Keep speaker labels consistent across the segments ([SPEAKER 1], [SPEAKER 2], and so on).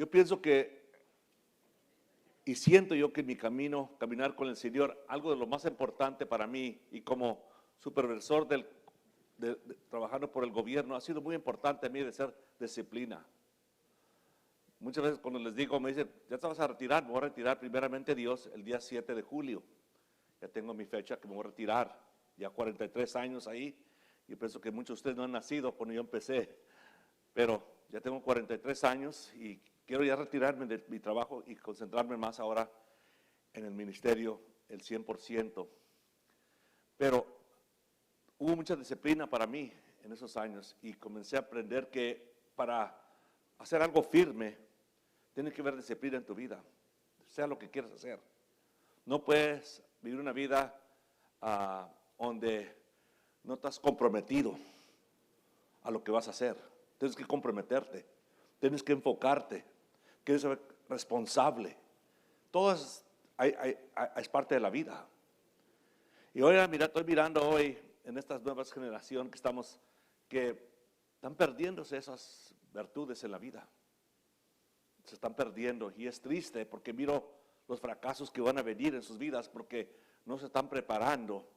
[SPEAKER 1] Yo pienso que, y siento yo que en mi camino, caminar con el Señor, algo de lo más importante para mí y como supervisor trabajando por el gobierno, ha sido muy importante a mí de ser disciplina. Muchas veces cuando les digo, me dicen, ya te vas a retirar, me voy a retirar primeramente Dios el día 7 de julio. Ya tengo mi fecha que me voy a retirar, ya 43 años ahí. Yo pienso que muchos de ustedes no han nacido cuando yo empecé, pero ya tengo 43 años y quiero ya retirarme de mi trabajo y concentrarme más ahora en el ministerio, el 100%. Pero hubo mucha disciplina para mí en esos años y comencé a aprender que para hacer algo firme, tiene que haber disciplina en tu vida, sea lo que quieras hacer. No puedes vivir una vida donde no estás comprometido a lo que vas a hacer. Tienes que comprometerte, tienes que enfocarte, tienes que ser responsable. Todo es parte de la vida. Y hoy estoy mirando hoy en estas nuevas generaciones que están perdiéndose esas virtudes en la vida. Se están perdiendo y es triste porque miro los fracasos que van a venir en sus vidas porque no se están preparando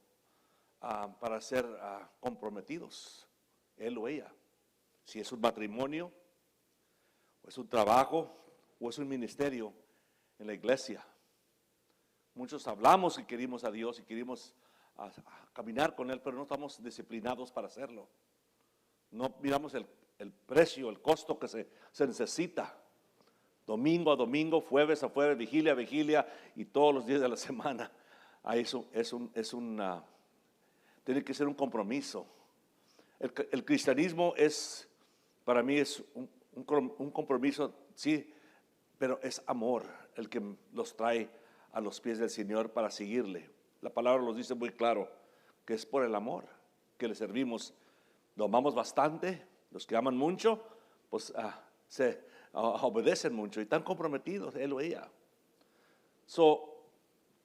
[SPEAKER 1] para ser comprometidos, él o ella. Si es un matrimonio, o es un trabajo, o es un ministerio en la iglesia. Muchos hablamos que queremos a Dios y queremos a caminar con Él, pero no estamos disciplinados para hacerlo. No miramos el precio, el costo que se necesita. Domingo a domingo, jueves a jueves, vigilia a vigilia y todos los días de la semana. Tiene que ser un compromiso. El cristianismo para mí es un compromiso, sí, pero es amor el que los trae a los pies del Señor para seguirle. La palabra nos dice muy claro que es por el amor que le servimos. Lo amamos bastante, los que aman mucho, pues obedecen mucho y están comprometidos, él o ella.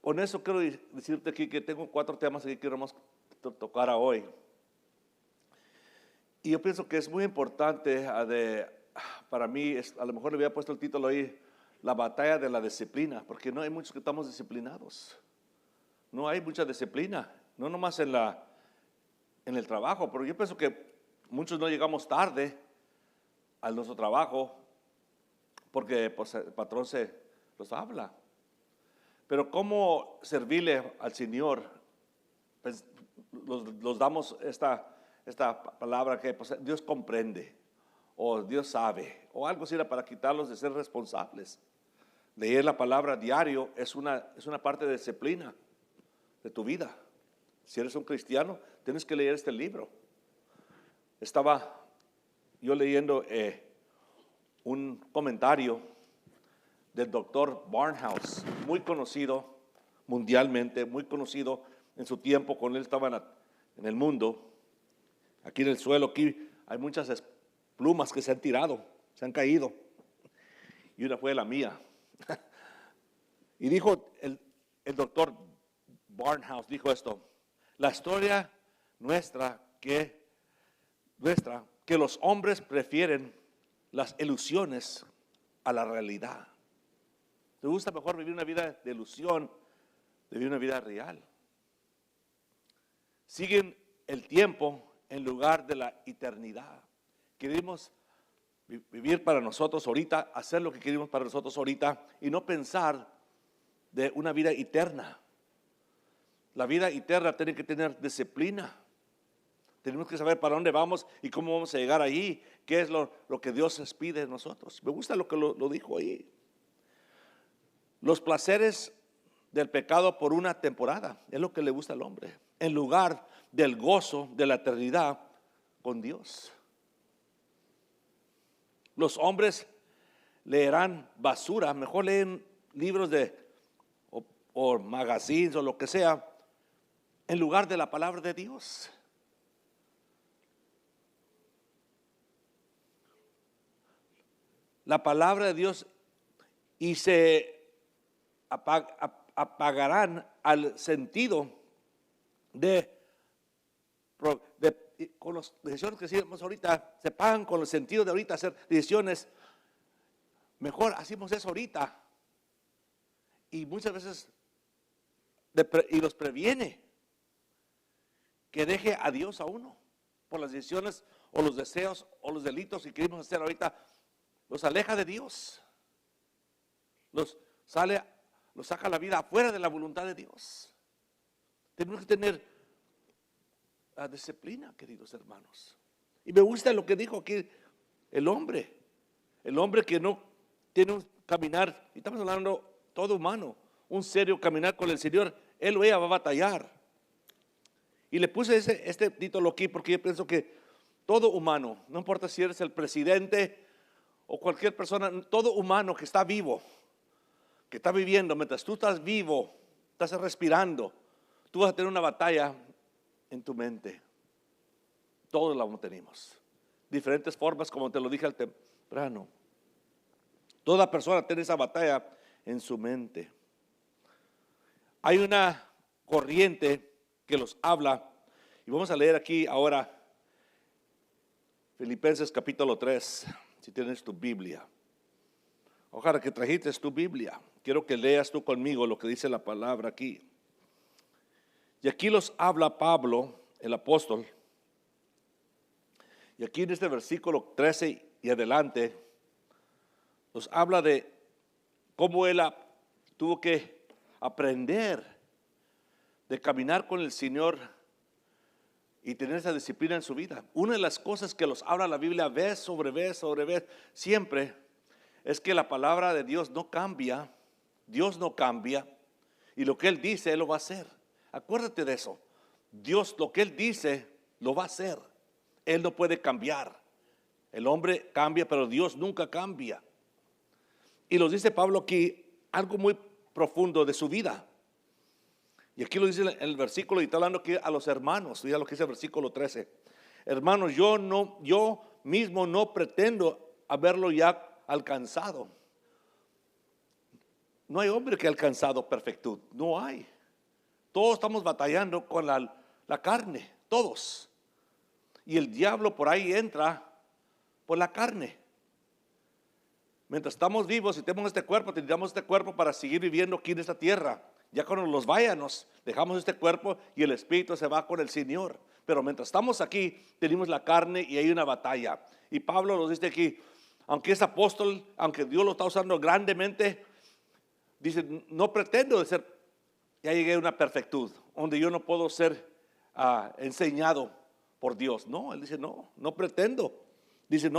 [SPEAKER 1] Con eso quiero decirte aquí que tengo 4 temas que queremos tocar hoy. Y yo pienso que es muy importante para mí, a lo mejor le había puesto el título ahí, la batalla de la disciplina, porque no hay muchos que estamos disciplinados. No hay mucha disciplina, no nomás en el trabajo, pero yo pienso que muchos no llegamos tarde a nuestro trabajo porque pues, el patrón los habla. Pero cómo servirle al Señor, pues, los damos esta palabra que pues, Dios comprende, o Dios sabe, o algo así para quitarlos de ser responsables. Leer la palabra diario es una parte de disciplina de tu vida. Si eres un cristiano, tienes que leer este libro. Estaba yo leyendo un comentario del doctor Barnhouse, muy conocido mundialmente, muy conocido en su tiempo cuando él estaba en el mundo. Aquí en el suelo, aquí hay muchas plumas que se han tirado, se han caído. Y una fue la mía. Y dijo el doctor Barnhouse, dijo esto: la historia nuestra que los hombres prefieren las ilusiones a la realidad. ¿Te gusta mejor vivir una vida de ilusión de vivir una vida real? Siguen el tiempo en lugar de la eternidad. Queremos vivir para nosotros ahorita, hacer lo que queremos para nosotros ahorita y no pensar de una vida eterna. La vida eterna tiene que tener disciplina. Tenemos que saber para dónde vamos y cómo vamos a llegar ahí, qué es lo que Dios les pide de nosotros. Me gusta lo que lo dijo ahí. Los placeres del pecado por una temporada es lo que le gusta al hombre, en lugar del gozo de la eternidad con Dios. Los hombres leerán basura, mejor leen libros o magazines o lo que sea, en lugar de la palabra de Dios. La palabra de Dios y se apagarán al sentido con las decisiones que hacemos ahorita, se pagan con el sentido de ahorita hacer decisiones mejor hacemos eso ahorita. Y muchas veces y los previene que deje a Dios a uno por las decisiones o los deseos o los delitos que queremos hacer ahorita. Los aleja de Dios, los saca la vida afuera de la voluntad de Dios. Tenemos que tener la disciplina, queridos hermanos. Y me gusta lo que dijo aquí el hombre que no tiene un caminar, y estamos hablando todo humano, un serio caminar con el Señor, él o ella va a batallar. Y le puse este título aquí porque yo pienso que todo humano, no importa si eres el presidente o cualquier persona, todo humano que está vivo, que está viviendo, mientras tú estás vivo, estás respirando, tú vas a tener una batalla en tu mente. Todos la tenemos. Diferentes formas, como te lo dije al temprano. Toda persona tiene esa batalla en su mente. Hay una corriente que los habla, y vamos a leer aquí ahora Filipenses capítulo 3, si tienes tu Biblia. Ojalá que trajiste tu Biblia. Quiero que leas tú conmigo lo que dice la palabra aquí. Y aquí los habla Pablo, el apóstol. Y aquí en este versículo 13 y adelante, nos habla de cómo él tuvo que aprender de caminar con el Señor y tener esa disciplina en su vida. Una de las cosas que los habla la Biblia vez sobre vez siempre es que la palabra de Dios no cambia. Dios no cambia, y lo que Él dice, Él lo va a hacer. Acuérdate de eso. Dios, lo que Él dice, lo va a hacer. Él no puede cambiar. El hombre cambia, pero Dios nunca cambia. Y nos dice Pablo aquí algo muy profundo de su vida. Y aquí lo dice en el versículo, y está hablando aquí a los hermanos. Mira lo que dice el versículo 13. Hermanos, yo mismo no pretendo haberlo ya alcanzado. No hay hombre que ha alcanzado perfectud, no hay. Todos estamos batallando con la carne, todos. Y el diablo por ahí entra por la carne. Mientras estamos vivos y tenemos este cuerpo, tendríamos este cuerpo para seguir viviendo aquí en esta tierra. Ya cuando los váyanos, dejamos este cuerpo y el espíritu se va con el Señor. Pero mientras estamos aquí, tenemos la carne y hay una batalla. Y Pablo nos dice aquí, aunque es apóstol, aunque Dios lo está usando grandemente, dice, no pretendo ser, ya llegué a una perfectud, donde yo no puedo ser enseñado por Dios. No, él dice, no pretendo. Dice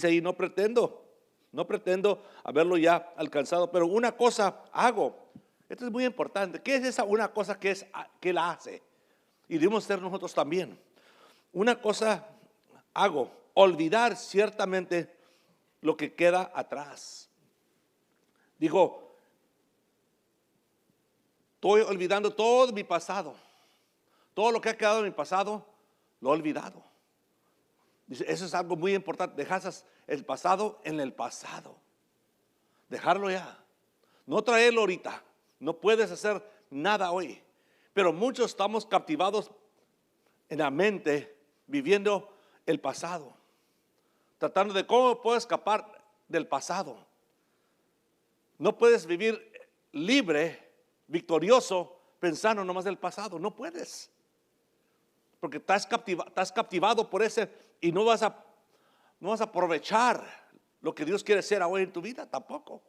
[SPEAKER 1] ahí, no pretendo haberlo ya alcanzado, pero una cosa hago. Esto es muy importante. ¿Qué es esa una cosa que él hace? Y debemos ser nosotros también. Una cosa hago, olvidar ciertamente lo que queda atrás. Digo, estoy olvidando todo mi pasado. Todo lo que ha quedado en mi pasado, lo he olvidado. Dice, eso es algo muy importante. Dejas el pasado en el pasado. Dejarlo ya. No traerlo ahorita. No puedes hacer nada hoy. Pero muchos estamos captivados en la mente, viviendo el pasado. Tratando de cómo puedo escapar del pasado. No puedes vivir libre, victorioso, pensando nomás del pasado. No puedes. Porque estás captivado por ese y no vas a aprovechar lo que Dios quiere hacer hoy en tu vida tampoco.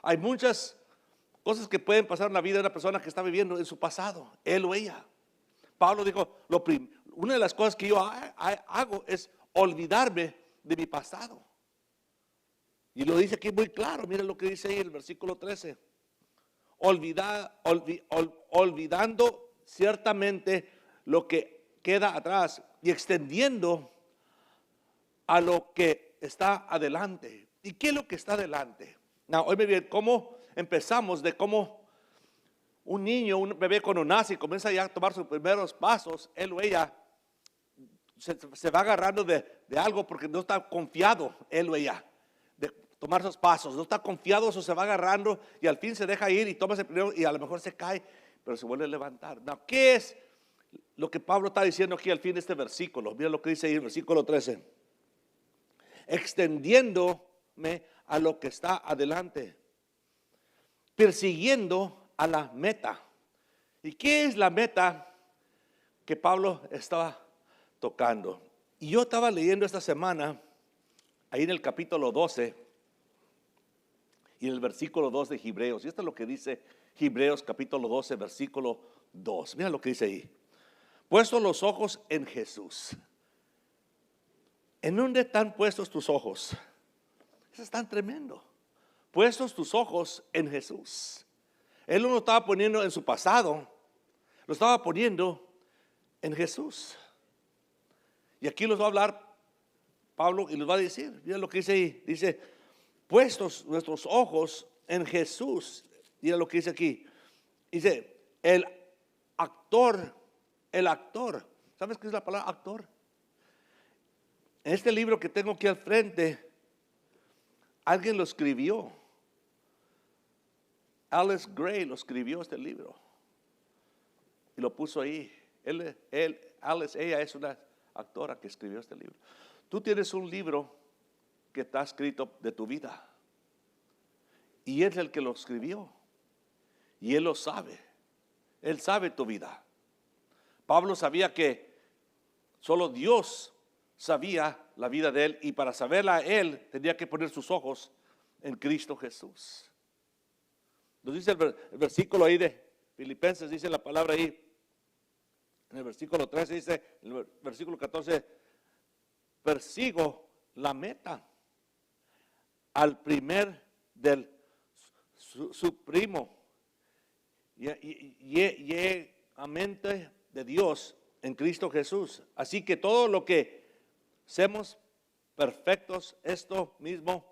[SPEAKER 1] Hay muchas cosas que pueden pasar en la vida de una persona que está viviendo en su pasado, él o ella. Pablo dijo, una de las cosas que yo hago es olvidarme de mi pasado. Y lo dice aquí muy claro, miren lo que dice ahí en el versículo 13. Olvidando ciertamente lo que queda atrás y extendiendo a lo que está adelante. ¿Y qué es lo que está adelante? Hoy me viene cómo empezamos de cómo un niño, un bebé cuando nace y comienza ya a tomar sus primeros pasos, él o ella se va agarrando de algo porque no está confiado, él o ella, de tomar esos pasos, no está confiado, eso se va agarrando y al fin se deja ir y toma ese primero y a lo mejor se cae, pero se vuelve a levantar. ¿Qué es lo que Pablo está diciendo aquí al fin de este versículo? Mira lo que dice ahí el versículo 13. Extendiéndome a lo que está adelante, persiguiendo a la meta. ¿Y qué es la meta que Pablo estaba tocando? Y yo estaba leyendo esta semana, ahí en el capítulo 12, y en el versículo 2 de Hebreos. Y esto es lo que dice Hebreos capítulo 12, versículo 2. Mira lo que dice ahí. Puestos los ojos en Jesús. ¿En dónde están puestos tus ojos? Eso es tan tremendo. Puestos tus ojos en Jesús. Él no lo estaba poniendo en su pasado, lo estaba poniendo en Jesús. Y aquí los va a hablar Pablo y les va a decir, mira lo que dice ahí, dice, puestos nuestros ojos en Jesús. Mira lo que dice aquí, dice, el actor, ¿sabes qué es la palabra actor? En este libro que tengo aquí al frente, alguien lo escribió. Alice Gray lo escribió este libro y lo puso ahí. Ella es una actora que escribió este libro. Tú tienes un libro que está escrito de tu vida y él es el que lo escribió y él lo sabe. Él sabe tu vida. Pablo sabía que solo Dios sabía la vida de él, y para saberla él tenía que poner sus ojos en Cristo Jesús. Nos dice el versículo ahí de Filipenses, dice la palabra ahí, en el versículo 13 dice, en el versículo 14, persigo la meta al primer del su primo y a mente de Dios en Cristo Jesús. Así que todo lo que seamos perfectos, esto mismo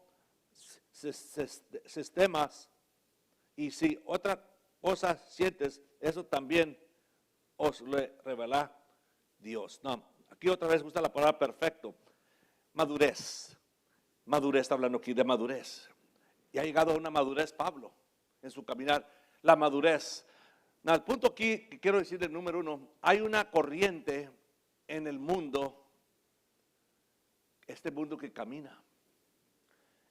[SPEAKER 1] sistemas, y si otra cosa sientes, eso también os lo revela Dios. No, aquí otra vez gusta la palabra perfecto. Madurez está hablando aquí de madurez, y ha llegado a una madurez Pablo en su caminar. La madurez. No, el punto aquí que quiero decir, el número uno, hay una corriente en el mundo, este mundo que camina.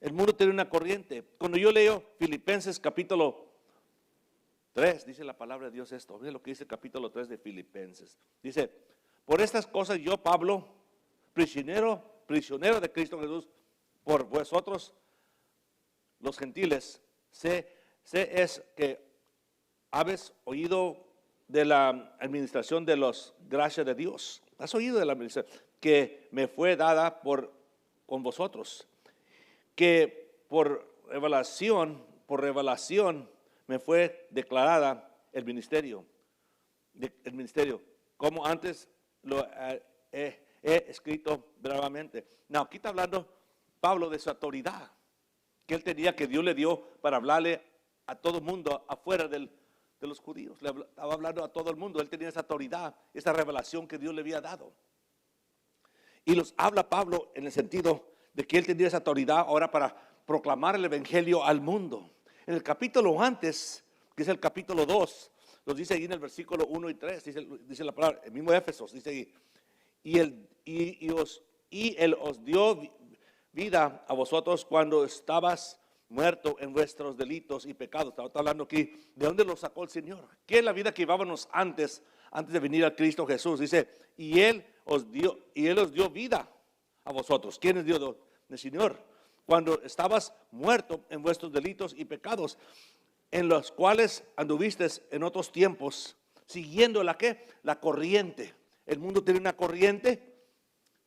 [SPEAKER 1] El mundo tiene una corriente. Cuando yo leo Filipenses capítulo 3, dice la palabra de Dios esto. Mira lo que dice el capítulo 3 de Filipenses. Dice, por estas cosas yo, Pablo, prisionero de Cristo Jesús, por vosotros los gentiles, sé es que habéis oído de la administración de las gracias de Dios. ¿Has oído de la administración que me fue dada con vosotros? Que por revelación me fue declarada el ministerio, como antes lo he escrito brevemente. No, aquí está hablando Pablo de su autoridad que él tenía, que Dios le dio para hablarle a todo el mundo afuera de los judíos. Le estaba hablando a todo el mundo. Él tenía esa autoridad, esa revelación que Dios le había dado. Y los habla Pablo en el sentido de que él tenía esa autoridad ahora para proclamar el evangelio al mundo. En el capítulo antes, que es el capítulo 2, nos dice ahí en el versículo 1 y 3, dice la palabra, el mismo Éfesos, dice ahí, y él os dio vida a vosotros cuando estabas muerto en vuestros delitos y pecados. Está hablando aquí, ¿de dónde lo sacó el Señor? ¿Qué es la vida que íbamos antes de venir a Cristo Jesús? Dice, y Él os dio vida a vosotros. ¿Quién es Dios? El Señor. Cuando estabas muerto en vuestros delitos y pecados, en los cuales anduviste en otros tiempos, siguiendo la corriente. El mundo tiene una corriente,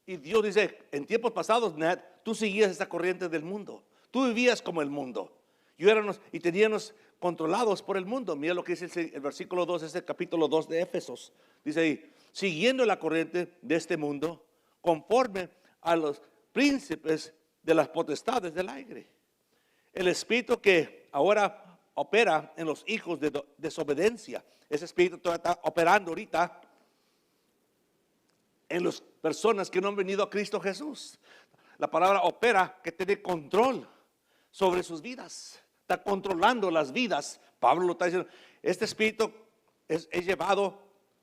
[SPEAKER 1] y Dios dice, en tiempos pasados, Nat, tú seguías esa corriente del mundo. Tú vivías como el mundo. Y teníamos controlados por el mundo. Mira lo que dice el versículo 2, es el capítulo 2 de Éfesos. Dice ahí, siguiendo la corriente de este mundo, conforme a los príncipes de las potestades del aire. El espíritu que ahora opera en los hijos de desobediencia. Ese espíritu está operando ahorita en las personas que no han venido a Cristo Jesús. La palabra opera, que tiene control sobre sus vidas. Está controlando las vidas. Pablo lo está diciendo. Este espíritu es llevado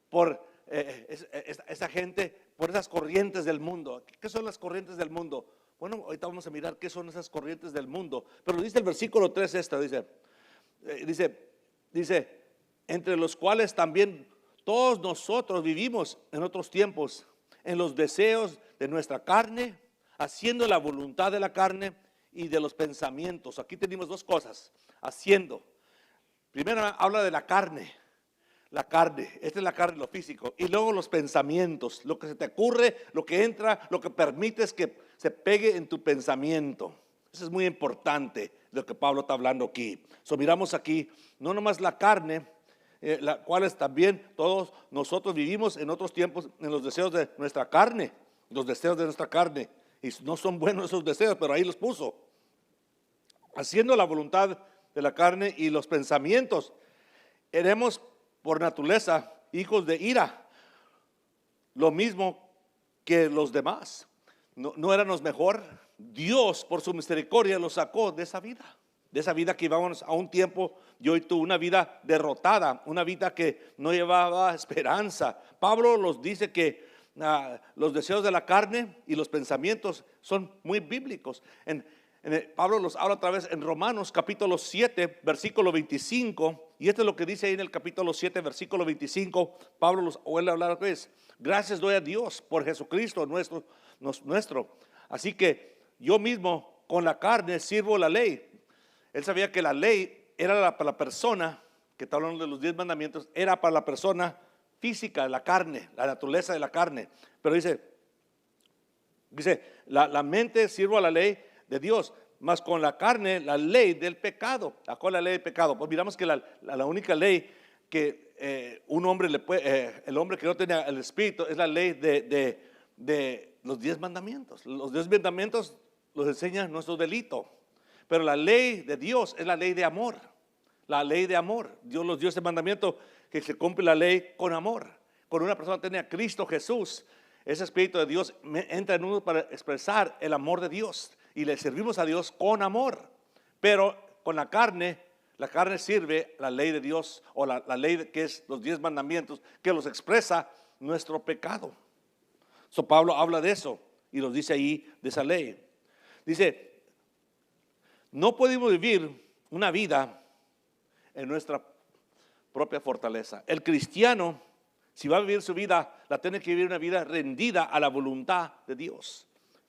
[SPEAKER 1] por esa gente, por esas corrientes del mundo. ¿Qué son las corrientes del mundo? Bueno, ahorita vamos a mirar qué son esas corrientes del mundo. Pero dice el versículo 3 dice, entre los cuales también todos nosotros vivimos en otros tiempos, en los deseos de nuestra carne, haciendo la voluntad de la carne y de los pensamientos. Aquí tenemos dos cosas, haciendo. Primero habla de la carne, esta es la carne, lo físico, y luego los pensamientos, lo que se te ocurre, lo que entra, lo que permites que se pegue en tu pensamiento. Eso es muy importante, lo que Pablo está hablando aquí. Miramos aquí, no nomás la carne, la cuales también todos nosotros vivimos en otros tiempos en los deseos de nuestra carne, y no son buenos esos deseos, pero ahí los puso. Haciendo la voluntad de la carne y los pensamientos, éramos por naturaleza hijos de ira, lo mismo que los demás. No éramos mejor. Dios por su misericordia los sacó de esa vida que íbamos a un tiempo, yo y tú, una vida derrotada, una vida que no llevaba esperanza. Pablo los dice que los deseos de la carne y los pensamientos son muy bíblicos. Pablo los habla otra vez en Romanos capítulo 7 versículo 25, y esto es lo que dice ahí en el capítulo 7 versículo 25. Pablo los vuelve a hablar otra vez: gracias doy a Dios por Jesucristo nuestro. Así que yo mismo con la carne sirvo la ley. Él sabía que la ley era para la persona, que está hablando de los 10 mandamientos, era para la persona física, la carne, la naturaleza de la carne. Pero dice la mente sirvo a la ley de Dios, mas con la carne la ley del pecado. ¿Cuál es la ley del pecado? Pues miramos que la única ley que un hombre le puede, el hombre que no tenía el Espíritu, es la ley de los 10 mandamientos. Los 10 mandamientos los enseña nuestro delito, pero la ley de Dios es la ley de amor. La ley de amor. Dios nos dio ese mandamiento, que se cumple la ley con amor. Cuando una persona tiene a Cristo Jesús, ese Espíritu de Dios entra en uno para expresar el amor de Dios, y le servimos a Dios con amor. Pero con la carne sirve la ley de Dios, o la ley que es los 10 mandamientos, que los expresa nuestro pecado. Pablo habla de eso y los dice ahí, de esa ley. Dice, no podemos vivir una vida en nuestra propia fortaleza. El cristiano, si va a vivir su vida, la tiene que vivir una vida rendida a la voluntad de Dios.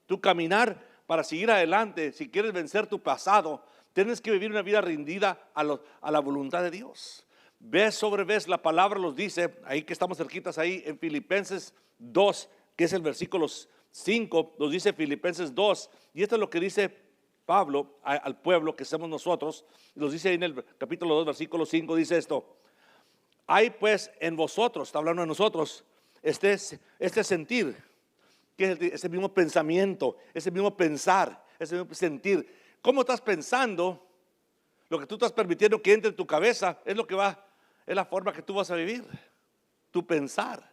[SPEAKER 1] Tu caminar para seguir adelante, si quieres vencer tu pasado, tienes que vivir una vida rendida a la voluntad de Dios. Vez sobre vez la palabra los dice, ahí que estamos cerquitas ahí en Filipenses 2, que es el versículo 5, nos dice Filipenses 2, y esto es lo que dice Pablo al pueblo que somos nosotros. Nos dice ahí en el capítulo 2, versículo 5, dice esto: hay pues en vosotros, está hablando de nosotros, este sentir, que es ese mismo pensamiento, ese mismo pensar, ese mismo sentir. ¿Cómo estás pensando? Lo que tú estás permitiendo que entre en tu cabeza es la forma que tú vas a vivir. Tu pensar.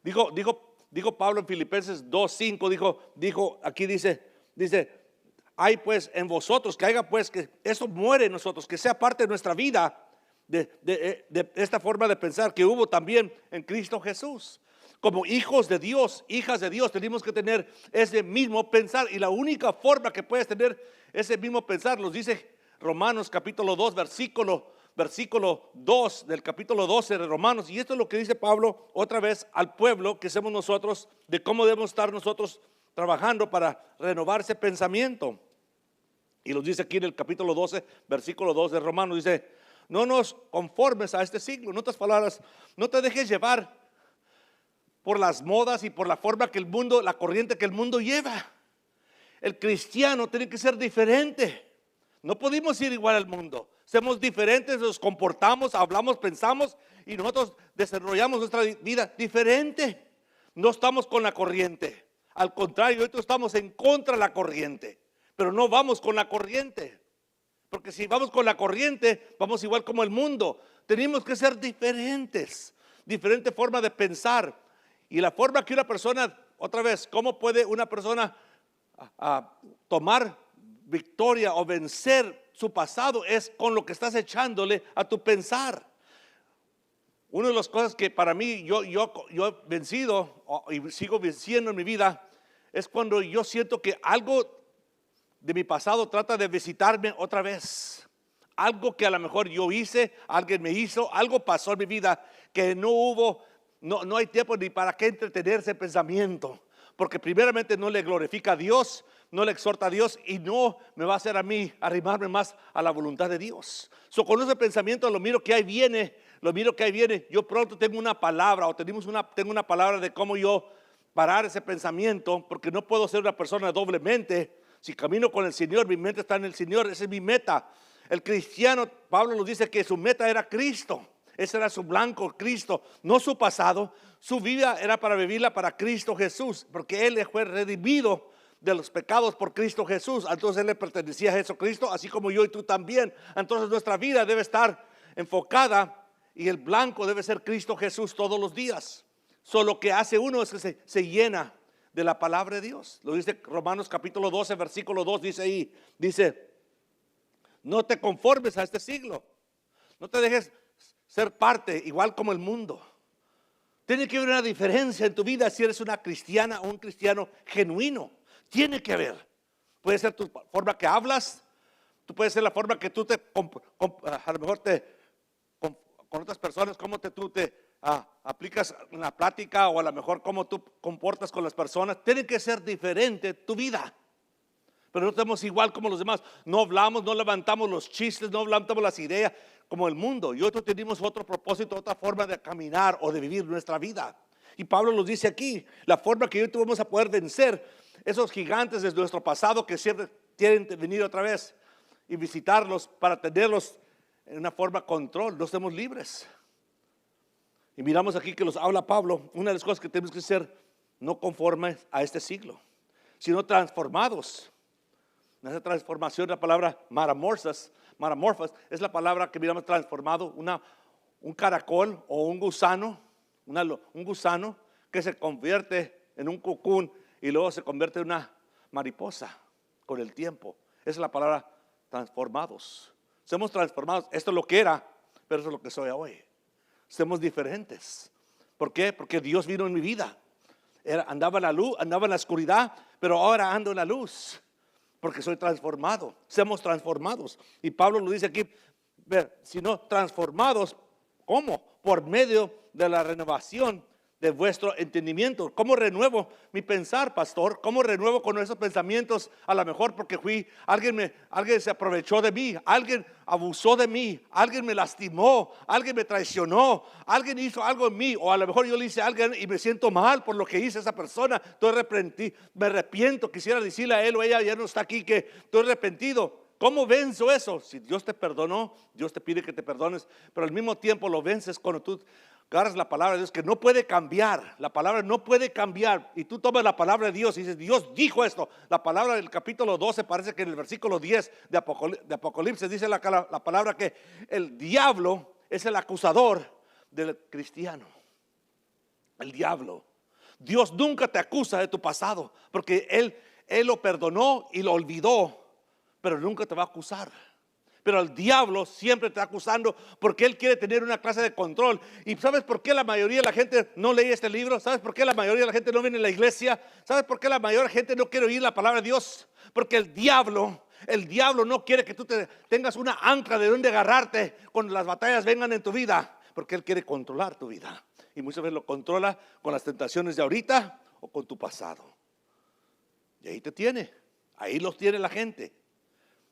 [SPEAKER 1] Dijo Pablo en Filipenses 2:5, aquí dice, hay pues en vosotros, que haya pues que eso muere en nosotros, que sea parte de nuestra vida, de esta forma de pensar que hubo también en Cristo Jesús. Como hijos de Dios, hijas de Dios, tenemos que tener ese mismo pensar, y la única forma que puedes tener ese mismo pensar, los dice Romanos capítulo 2, versículo 2 del capítulo 12 de Romanos. Y esto es lo que dice Pablo otra vez al pueblo que somos nosotros, de cómo debemos estar nosotros trabajando para renovar ese pensamiento. Y los dice aquí en el capítulo 12, versículo 2 de Romanos, dice: no nos conformes a este siglo. En otras palabras, no te dejes llevar por las modas y por la forma que el mundo, la corriente que el mundo lleva. El cristiano tiene que ser diferente. No podemos ir igual al mundo. Somos diferentes, nos comportamos, hablamos, pensamos, y nosotros desarrollamos nuestra vida diferente. No estamos con la corriente. Al contrario, nosotros estamos en contra de la corriente. Pero no vamos con la corriente. Porque si vamos con la corriente, vamos igual como el mundo. Tenemos que ser diferentes. Diferente forma de pensar. Y la forma que una persona, otra vez, ¿cómo puede una persona tomar victoria o vencer su pasado? Es con lo que estás echándole a tu pensar. Una de las cosas que para mí yo he vencido y sigo venciendo en mi vida es cuando yo siento que algo de mi pasado trata de visitarme otra vez. Algo que a lo mejor yo hice, alguien me hizo, algo pasó en mi vida que no hay tiempo ni para qué entretenerse en pensamiento. Porque primeramente no le glorifica a Dios, no le exhorta a Dios y no me va a hacer a mí arrimarme más a la voluntad de Dios. Con ese pensamiento lo miro que ahí viene, yo pronto tengo una palabra o tengo una palabra de cómo yo parar ese pensamiento, porque no puedo ser una persona doblemente. Si camino con el Señor, mi mente está en el Señor, esa es mi meta. El cristiano, Pablo nos dice que su meta era Cristo. Ese era su blanco, Cristo, no su pasado. Su vida era para vivirla para Cristo Jesús, porque Él fue redimido de los pecados por Cristo Jesús. Entonces Él le pertenecía a Jesucristo, así como yo y tú también. Entonces nuestra vida debe estar enfocada y el blanco debe ser Cristo Jesús todos los días. Lo que hace uno es que se llena de la palabra de Dios. Lo dice Romanos capítulo 12, versículo 2, dice ahí, dice, no te conformes a este siglo, no te dejes ser parte igual como el mundo. Tiene que haber una diferencia en tu vida si eres una cristiana o un cristiano genuino. Tiene que haber. Puede ser tu forma que hablas, puede ser la forma que tú a lo mejor con otras personas, cómo tú te aplicas en la plática, o a lo mejor cómo tú comportas con las personas. Tiene que ser diferente tu vida. Pero no estamos igual como los demás. No hablamos, no levantamos los chistes, no levantamos las ideas como el mundo. Y otros tenemos otro propósito, otra forma de caminar o de vivir nuestra vida. Y Pablo nos dice aquí, la forma que hoy tú vamos a poder vencer esos gigantes de nuestro pasado que siempre quieren venir otra vez y visitarlos para tenerlos en una forma de control. No estemos libres. Y miramos aquí que los habla Pablo. Una de las cosas que tenemos que ser, no conformes a este siglo, sino transformados. Esa transformación, la palabra metamorfos es la palabra que miramos transformado. Un caracol o un gusano que se convierte en un cocoon y luego se convierte en una mariposa con el tiempo. Esa es la palabra transformados. Somos transformados. Esto es lo que era, pero eso es lo que soy hoy. Somos diferentes. ¿Por qué? Porque Dios vino en mi vida. Andaba en la luz, andaba en la oscuridad, pero ahora ando en la luz. Porque soy transformado, somos transformados. Y Pablo lo dice aquí, sino transformados, ¿cómo? Por medio de la renovación de vuestro entendimiento. ¿Cómo renuevo mi pensar, pastor? ¿Cómo renuevo con esos pensamientos? A lo mejor porque alguien se aprovechó de mí, alguien abusó de mí, alguien me lastimó, alguien me traicionó, alguien hizo algo en mí, o a lo mejor yo le hice a alguien y me siento mal por lo que hice a esa persona. Me arrepiento, quisiera decirle a él o ella, ya no está aquí, que estoy arrepentido. ¿Cómo venzo eso? Si Dios te perdonó, Dios te pide que te perdones, pero al mismo tiempo lo vences cuando tú agarras la palabra de Dios, que no puede cambiar. La palabra no puede cambiar. Y tú tomas la palabra de Dios y dices, Dios dijo esto. La palabra del capítulo 12, parece que en el versículo 10 de Apocalipsis dice la palabra que el diablo es el acusador del cristiano. El diablo. Dios nunca te acusa de tu pasado, porque Él lo perdonó y lo olvidó, pero nunca te va a acusar. Pero el diablo siempre te está acusando porque él quiere tener una clase de control. ¿Y sabes por qué la mayoría de la gente no lee este libro? ¿Sabes por qué la mayoría de la gente no viene a la iglesia? ¿Sabes por qué la mayoría de la gente no quiere oír la palabra de Dios? Porque el diablo no quiere que tú tengas una ancla de donde agarrarte cuando las batallas vengan en tu vida, porque él quiere controlar tu vida. Y muchas veces lo controla con las tentaciones de ahorita o con tu pasado. Y ahí te tiene. Ahí los tiene la gente.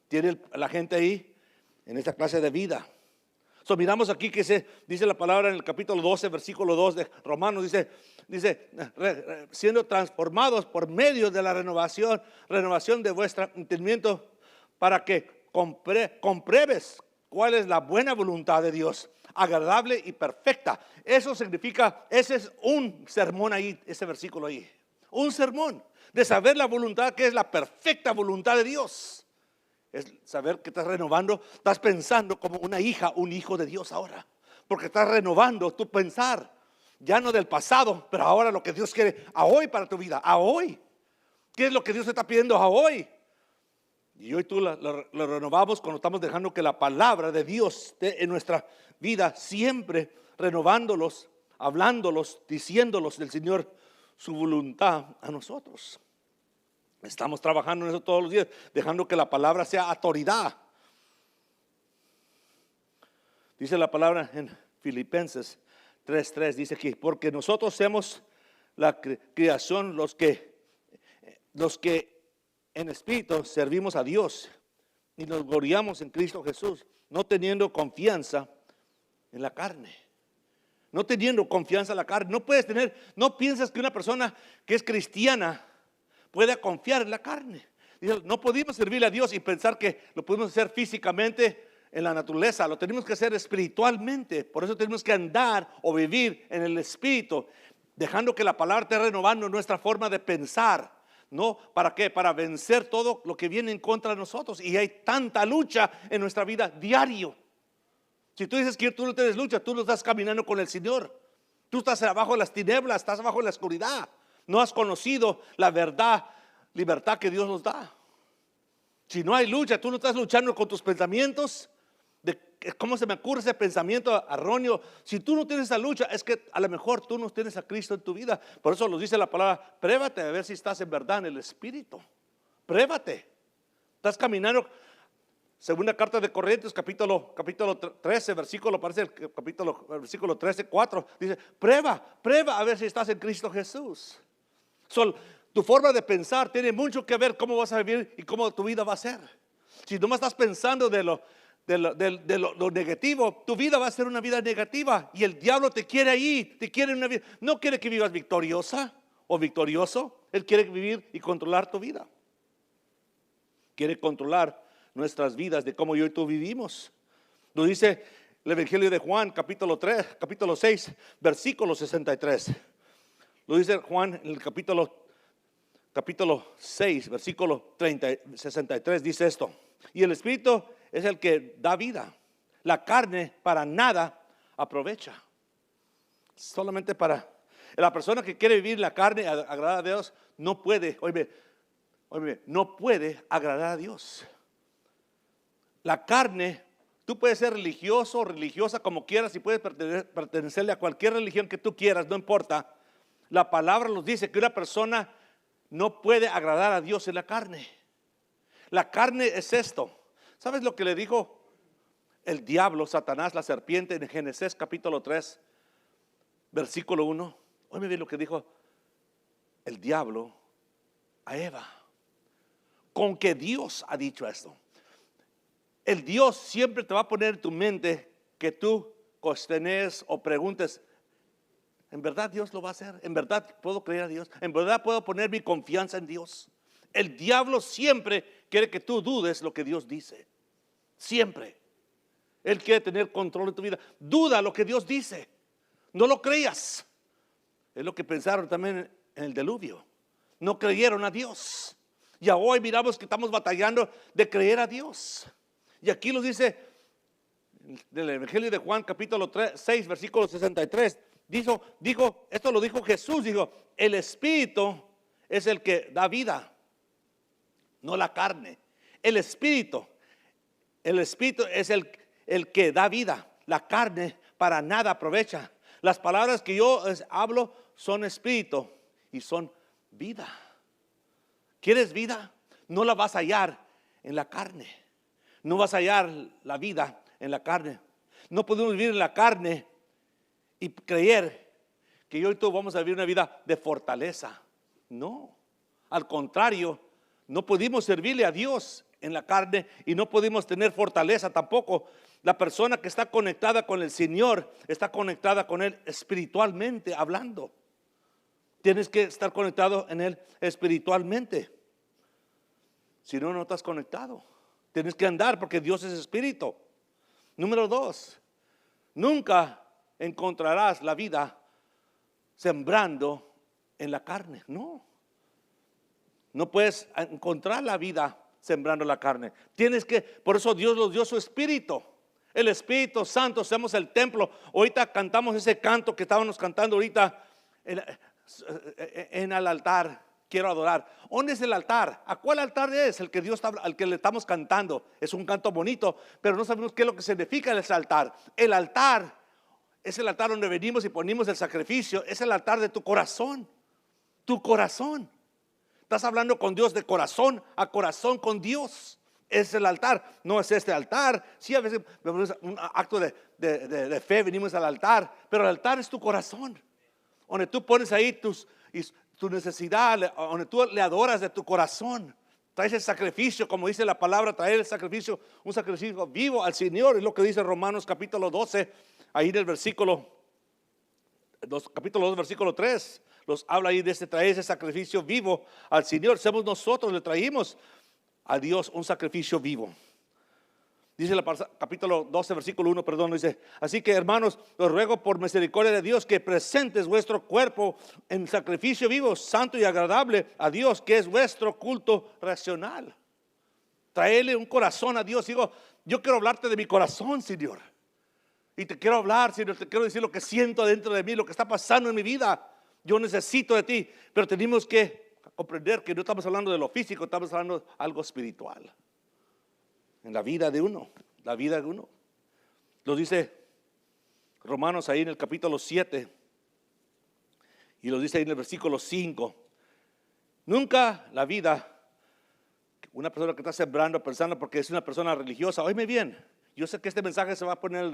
[SPEAKER 1] Tiene la gente ahí en esta clase de vida. Miramos aquí que dice la palabra en el capítulo 12, versículo 2 de Romanos, dice siendo transformados por medio de la renovación de vuestro entendimiento, para que compruebes cuál es la buena voluntad de Dios, agradable y perfecta. Eso significa, ese es un sermón ahí, ese versículo ahí. Un sermón de saber la voluntad, que es la perfecta voluntad de Dios. Es saber que estás renovando, estás pensando como una hija, un hijo de Dios ahora. Porque estás renovando tu pensar, ya no del pasado, pero ahora lo que Dios quiere a hoy para tu vida, a hoy. ¿Qué es lo que Dios te está pidiendo a hoy? Y hoy tú lo renovamos cuando estamos dejando que la palabra de Dios esté en nuestra vida, siempre renovándolos, hablándolos, diciéndolos del Señor su voluntad a nosotros. Estamos trabajando en eso todos los días, dejando que la palabra sea autoridad. Dice la palabra en Filipenses 3:3, dice que porque nosotros somos la creación, los que en espíritu servimos a Dios y nos gloriamos en Cristo Jesús, no teniendo confianza en la carne. No teniendo confianza en la carne. No piensas que una persona que es cristiana pueda confiar en la carne. Dice, no podemos servirle a Dios y pensar que lo podemos hacer físicamente en la naturaleza, lo tenemos que hacer espiritualmente. Por eso tenemos que andar o vivir en el espíritu, dejando que la palabra esté renovando nuestra forma de pensar. ¿No? ¿Para qué? Para vencer todo lo que viene en contra de nosotros. Y hay tanta lucha en nuestra vida diario. Si tú dices que tú no tienes lucha, tú no estás caminando con el Señor. Tú estás abajo de las tinieblas, estás abajo de la oscuridad. No has conocido la verdad, libertad que Dios nos da. Si no hay lucha, tú no estás luchando con tus pensamientos. ¿Cómo se me ocurre ese pensamiento erróneo? Si tú no tienes esa lucha, es que a lo mejor tú no tienes a Cristo en tu vida. Por eso nos dice la palabra, pruébate a ver si estás en verdad en el Espíritu. Pruébate. Estás caminando. Segunda carta de Corintios, capítulo 13, versículo 13, 4. Dice, prueba a ver si estás en Cristo Jesús. Tu forma de pensar tiene mucho que ver cómo vas a vivir y cómo tu vida va a ser. Si no estás pensando de lo negativo, tu vida va a ser una vida negativa. Y el diablo te quiere ahí, te quiere una vida. No quiere que vivas victoriosa o victorioso. Él quiere vivir y controlar tu vida. Quiere controlar nuestras vidas de cómo yo y tú vivimos. Lo dice el Evangelio de Juan, capítulo 6, versículo 63. Lo dice Juan en el capítulo 6, versículo 63, dice esto. Y el Espíritu es el que da vida. La carne para nada aprovecha. Solamente para la persona que quiere vivir la carne, agradar a Dios, no puede, no puede agradar a Dios. La carne, tú puedes ser religioso o religiosa como quieras y puedes pertenecerle a cualquier religión que tú quieras, no importa. La palabra nos dice que una persona no puede agradar a Dios en la carne. La carne es esto. ¿Sabes lo que le dijo el diablo, Satanás, la serpiente en Génesis capítulo 3, versículo 1? Oye bien lo que dijo el diablo a Eva. Con que Dios ha dicho esto. El Dios siempre te va a poner en tu mente que tú cuestiones o preguntes, ¿en verdad Dios lo va a hacer? ¿En verdad puedo creer a Dios? ¿En verdad puedo poner mi confianza en Dios? El diablo siempre quiere que tú dudes lo que Dios dice. Siempre. Él quiere tener control de tu vida. Duda lo que Dios dice. No lo creas. Es lo que pensaron también en el diluvio. No creyeron a Dios. Y hoy miramos que estamos batallando de creer a Dios. Y aquí nos dice del Evangelio de Juan capítulo 6 versículo 63. Dijo, esto lo dijo Jesús, dijo, el Espíritu es el que da vida, no la carne. El Espíritu es el que da vida. La carne para nada aprovecha. Las palabras que yo hablo son espíritu y son vida. ¿Quieres vida? No la vas a hallar en la carne. No vas a hallar la vida en la carne. No podemos vivir en la carne y creer que yo y tú vamos a vivir una vida de fortaleza. No, al contrario, no pudimos servirle a Dios en la carne y no pudimos tener fortaleza tampoco. La persona que está conectada con el Señor está conectada con Él espiritualmente hablando. Tienes que estar conectado en Él espiritualmente. Si no, no estás conectado. Tienes que andar porque Dios es espíritu. Número 2, nunca encontrarás la vida sembrando en la carne. No puedes encontrar la vida sembrando la carne. Por eso Dios nos dio su espíritu. El Espíritu Santo, somos el templo. Ahorita cantamos ese canto que estábamos cantando ahorita en el altar. Quiero adorar. ¿Dónde es el altar? ¿A cuál altar es? El que al que le estamos cantando. Es un canto bonito, pero no sabemos qué es lo que significa ese altar. El altar es el altar donde venimos y ponemos el sacrificio. Es el altar de tu corazón. Tu corazón.
[SPEAKER 2] Estás hablando con Dios de corazón a corazón con Dios. Es el altar, no es este altar. Sí, a veces un acto de fe venimos al altar, pero el altar es tu corazón, donde tú pones ahí tu necesidad, donde tú le adoras de tu corazón. Traes el sacrificio, como dice la palabra, traer el sacrificio, un sacrificio vivo al Señor. Es lo que dice Romanos capítulo 12, ahí en el capítulo 2, versículo 3. Los habla ahí de traer ese sacrificio vivo al Señor. Somos nosotros, le traímos a Dios un sacrificio vivo. Dice el capítulo 12, versículo 1, perdón, dice: así que, hermanos, os ruego por misericordia de Dios que presentes vuestro cuerpo en sacrificio vivo, santo y agradable a Dios, que es vuestro culto racional. Traerle un corazón a Dios. Digo, yo quiero hablarte de mi corazón, Señor. Y te quiero hablar, Señor, te quiero decir lo que siento dentro de mí, lo que está pasando en mi vida. Yo necesito de ti, pero tenemos que comprender que no estamos hablando de lo físico, estamos hablando de algo espiritual. En la vida de uno, la vida de uno. Lo dice Romanos ahí en el capítulo 7 y lo dice ahí en el versículo 5. Nunca la vida, una persona que está sembrando, pensando porque es una persona religiosa, óyeme bien, yo sé que este mensaje se va a poner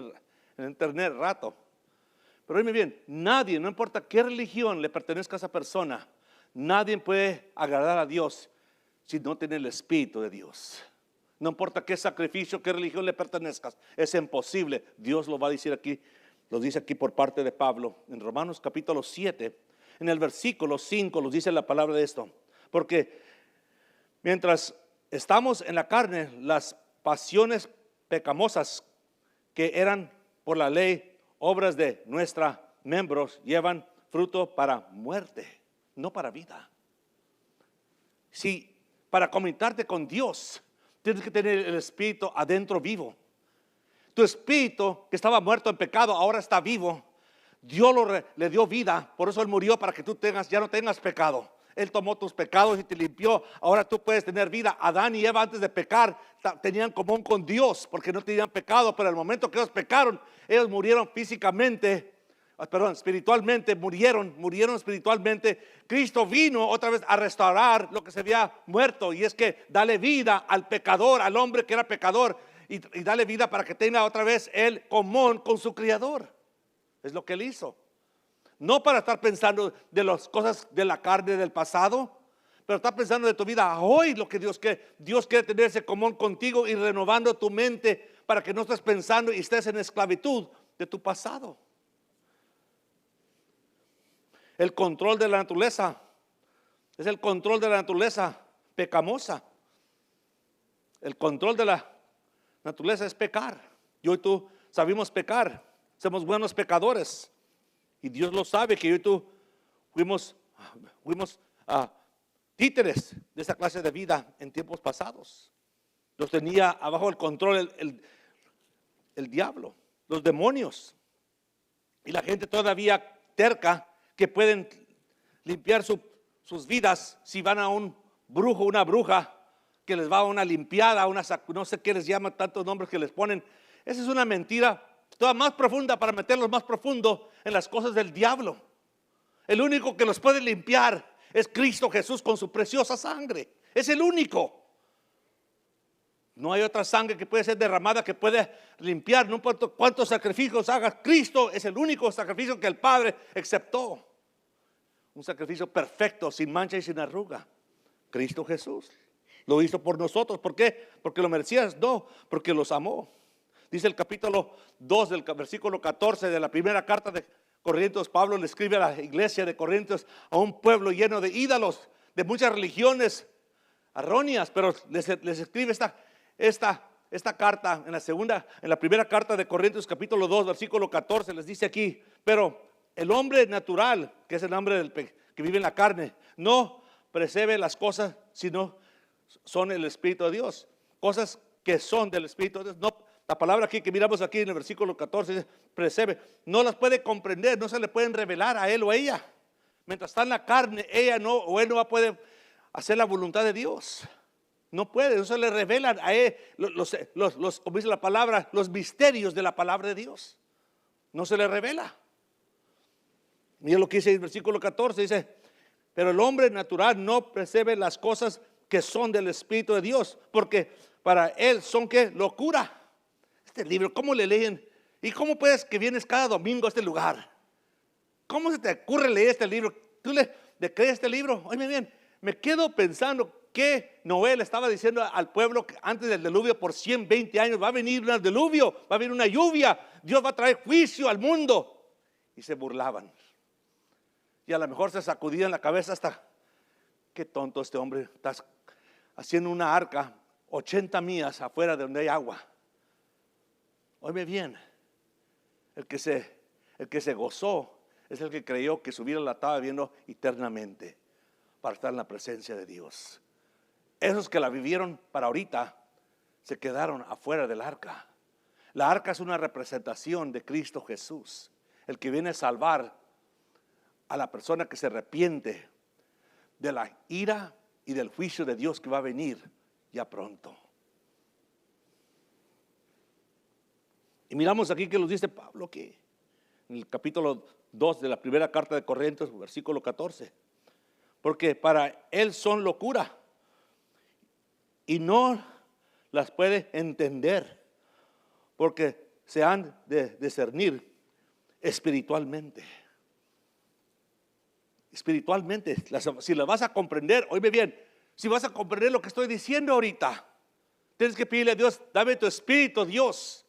[SPEAKER 2] en internet rato, pero óyeme bien, nadie, no importa qué religión le pertenezca a esa persona, nadie puede agradar a Dios si no tiene el Espíritu de Dios. No importa qué sacrificio, qué religión le pertenezcas, es imposible. Dios lo va a decir aquí, lo dice aquí por parte de Pablo en Romanos capítulo 7, en el versículo 5 nos dice la palabra de esto: porque mientras estamos en la carne, las pasiones pecamosas que eran por la ley obras de nuestros miembros llevan fruto para muerte, no para vida. Si para conectarte con Dios tienes que tener el Espíritu adentro vivo. Tu espíritu que estaba muerto en pecado ahora está vivo. Dios le dio vida, por eso Él murió, para que tú ya no tengas pecado. Él tomó tus pecados y te limpió. Ahora tú puedes tener vida. Adán y Eva antes de pecar tenían común con Dios porque no tenían pecado, pero al momento que ellos pecaron, ellos murieron físicamente, espiritualmente, murieron espiritualmente. Cristo vino otra vez a restaurar lo que se había muerto, y es que dale vida al pecador, al hombre que era pecador, y dale vida para que tenga otra vez el común con su Creador. Es lo que Él hizo. No para estar pensando de las cosas de la carne del pasado, pero está pensando de tu vida hoy, lo que Dios quiere. Dios quiere tener ese común contigo y renovando tu mente para que no estés pensando y estés en esclavitud de tu pasado. El control de la naturaleza es el control de la naturaleza pecamosa. El control de la naturaleza es pecar. Yo y tú sabemos pecar, somos buenos pecadores. Y Dios lo sabe que yo y tú fuimos títeres de esa clase de vida en tiempos pasados. Los tenía abajo el control el diablo, los demonios. Y la gente todavía terca que pueden limpiar sus vidas si van a un brujo, una bruja que les va a una limpiada, no sé qué les llaman, tantos nombres que les ponen. Esa es una mentira toda más profunda para meterlos más profundo en las cosas del diablo. El único que los puede limpiar es Cristo Jesús con su preciosa sangre. Es el único. No hay otra sangre que puede ser derramada que puede limpiar. No importa cuántos sacrificios hagas, Cristo es el único sacrificio que el Padre aceptó. Un sacrificio perfecto, sin mancha y sin arruga. Cristo Jesús lo hizo por nosotros. ¿Por qué? ¿Porque lo merecías? No, porque los amó. Dice el capítulo 2 del versículo 14 de la primera carta de Corintios. Pablo le escribe a la iglesia de Corintios, a un pueblo lleno de ídolos, de muchas religiones erróneas, pero les escribe esta carta en la primera carta de Corintios capítulo 2 versículo 14. Les dice aquí: pero el hombre natural, que es el hombre que vive en la carne, no percibe las cosas sino son el Espíritu de Dios. Cosas que son del Espíritu de Dios. No, la palabra aquí que miramos aquí en el versículo 14 dice percibe, no las puede comprender, no se le pueden revelar a él o a ella. Mientras está en la carne, ella no o él no va a poder hacer la voluntad de Dios. No puede, no se le revelan a él como dice la palabra, los misterios de la palabra de Dios. No se le revela. Mira lo que dice el versículo 14, dice: Pero el hombre natural no percibe las cosas que son del Espíritu de Dios, porque para él son ¿qué? Locura. Este libro, ¿cómo le leen? ¿Y cómo puedes que vienes cada domingo a este lugar? ¿Cómo se te ocurre leer este libro? ¿Tú le crees este libro? Oye bien, me quedo pensando que Noé le estaba diciendo al pueblo que antes del diluvio por 120 años va a venir un diluvio, va a venir una lluvia, Dios va a traer juicio al mundo. Y se burlaban. Y a lo mejor se sacudían la cabeza hasta, qué tonto este hombre, estás haciendo una arca 80 millas afuera de donde hay agua. Óyeme bien, el que se gozó es el que creyó que su vida la estaba viviendo eternamente para estar en la presencia de Dios. Esos que la vivieron para ahorita se quedaron afuera del arca. La arca es una representación de Cristo Jesús, el que viene a salvar a la persona que se arrepiente de la ira y del juicio de Dios que va a venir ya pronto. Y miramos aquí que nos dice Pablo que en el capítulo 2 de la primera carta de Corintios, versículo 14, porque para él son locura y no las puede entender, porque se han de discernir espiritualmente. Espiritualmente, si la vas a comprender, oíme bien, si vas a comprender lo que estoy diciendo ahorita, tienes que pedirle a Dios, dame tu espíritu, Dios,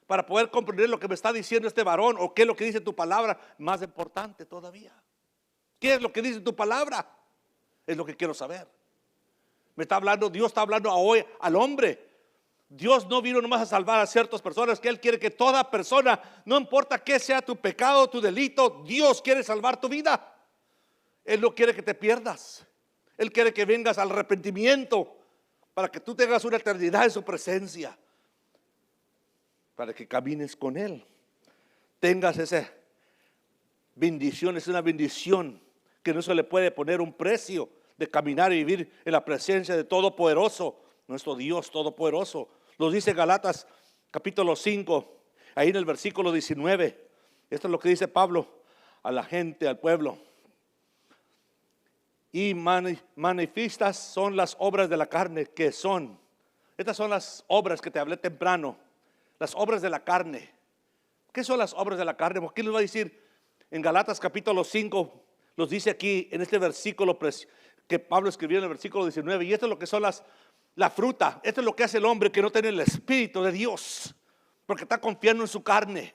[SPEAKER 2] para poder comprender lo que me está diciendo este varón, o qué es lo que dice tu palabra. Más importante todavía, ¿qué es lo que dice tu palabra? Es lo que quiero saber. Me está hablando, Dios está hablando hoy al hombre. Dios no vino nomás a salvar a ciertas personas, que Él quiere que toda persona, no importa qué sea tu pecado, tu delito, Dios quiere salvar tu vida. Él no quiere que te pierdas. Él quiere que vengas al arrepentimiento para que tú tengas una eternidad en su presencia, para que camines con Él, tengas esa bendición. Es una bendición que no se le puede poner un precio, de caminar y vivir en la presencia de Todopoderoso, nuestro Dios Todopoderoso. Lo dice Galatas capítulo 5, ahí en el versículo 19. Esto es lo que dice Pablo a la gente, al pueblo. Y manifiestas son las obras de la carne, que son, estas son las obras que te hablé temprano, las obras de la carne. ¿Qué son las obras de la carne? Porque les va a decir en Galatas capítulo 5, los dice aquí en este versículo que Pablo escribió en el versículo 19, y esto es lo que son la fruta. Esto es lo que hace el hombre que no tiene el Espíritu de Dios, porque está confiando en su carne.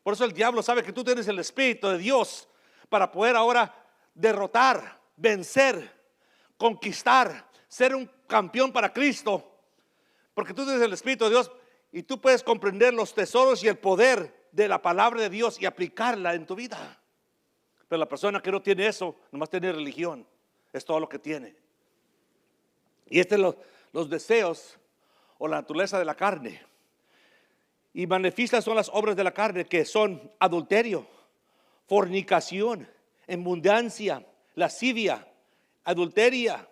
[SPEAKER 2] Por eso el diablo sabe que tú tienes el Espíritu de Dios para poder ahora derrotar, vencer, conquistar, ser un campeón para Cristo, porque tú tienes el Espíritu de Dios y tú puedes comprender los tesoros y el poder de la palabra de Dios y aplicarla en tu vida. Pero la persona que no tiene eso, nomás tiene religión, es todo lo que tiene. Y los deseos o la naturaleza de la carne. Y manifiestas son las obras de la carne, que son adulterio, fornicación, abundancia, lascivia, adulteria,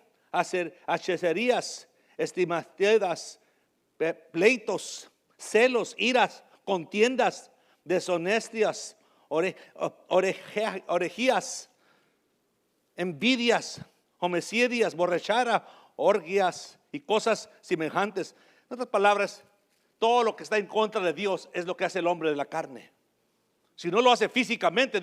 [SPEAKER 2] hechicerías, estimatedas, pleitos, celos, iras, contiendas, deshonestias, orejías, envidias, homicidios, borrachera, orgías y cosas semejantes. En otras palabras, todo lo que está en contra de Dios es lo que hace el hombre de la carne. Si no lo hace físicamente,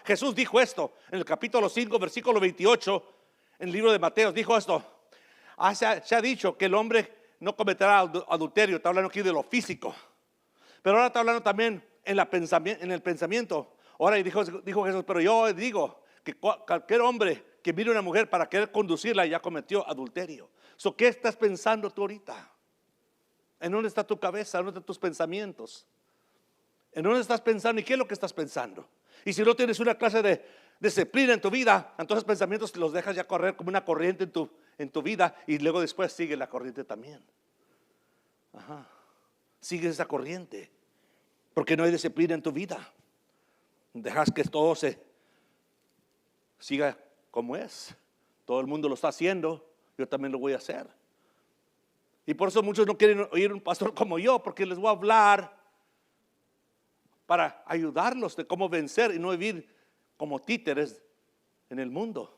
[SPEAKER 2] Jesús dijo esto en el capítulo 5, versículo 28, en el libro de Mateo, dijo esto. Se ha dicho que el hombre no cometerá adulterio. Está hablando aquí de lo físico, pero ahora está hablando también en el pensamiento. Ahora dijo Jesús, pero yo digo que cualquier hombre que mire a una mujer para querer conducirla ya cometió adulterio. ¿Qué estás pensando tú ahorita? ¿En dónde está tu cabeza? ¿En dónde están tus pensamientos? ¿En dónde estás pensando y qué es lo que estás pensando? Y si no tienes una clase de disciplina en tu vida, entonces pensamientos los dejas ya correr como una corriente en tu vida, y luego después sigue la corriente también. Sigue esa corriente porque no hay disciplina en tu vida. Dejas que todo se siga como es. Todo el mundo lo está haciendo, yo también lo voy a hacer. Y por eso muchos no quieren oír un pastor como yo, porque les voy a hablar para ayudarlos de cómo vencer y no vivir como títeres en el mundo.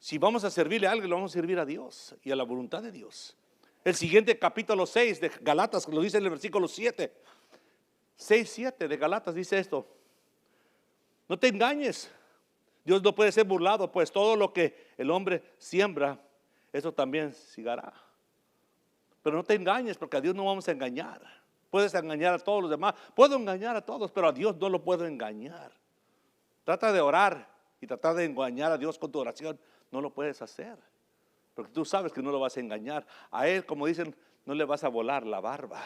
[SPEAKER 2] Si vamos a servirle a alguien, lo vamos a servir a Dios y a la voluntad de Dios. El siguiente capítulo 6 de Galatas, lo dice en el versículo 7. 6, 7 de Galatas dice esto: no te engañes, Dios no puede ser burlado, pues todo lo que el hombre siembra, eso también segará. Pero no te engañes, porque a Dios no vamos a engañar. Puedes engañar a todos los demás, puedo engañar a todos, pero a Dios no lo puedo engañar. Trata de orar y tratar de engañar a Dios con tu oración, no lo puedes hacer, porque tú sabes que no lo vas a engañar. A Él, como dicen, no le vas a volar la barba.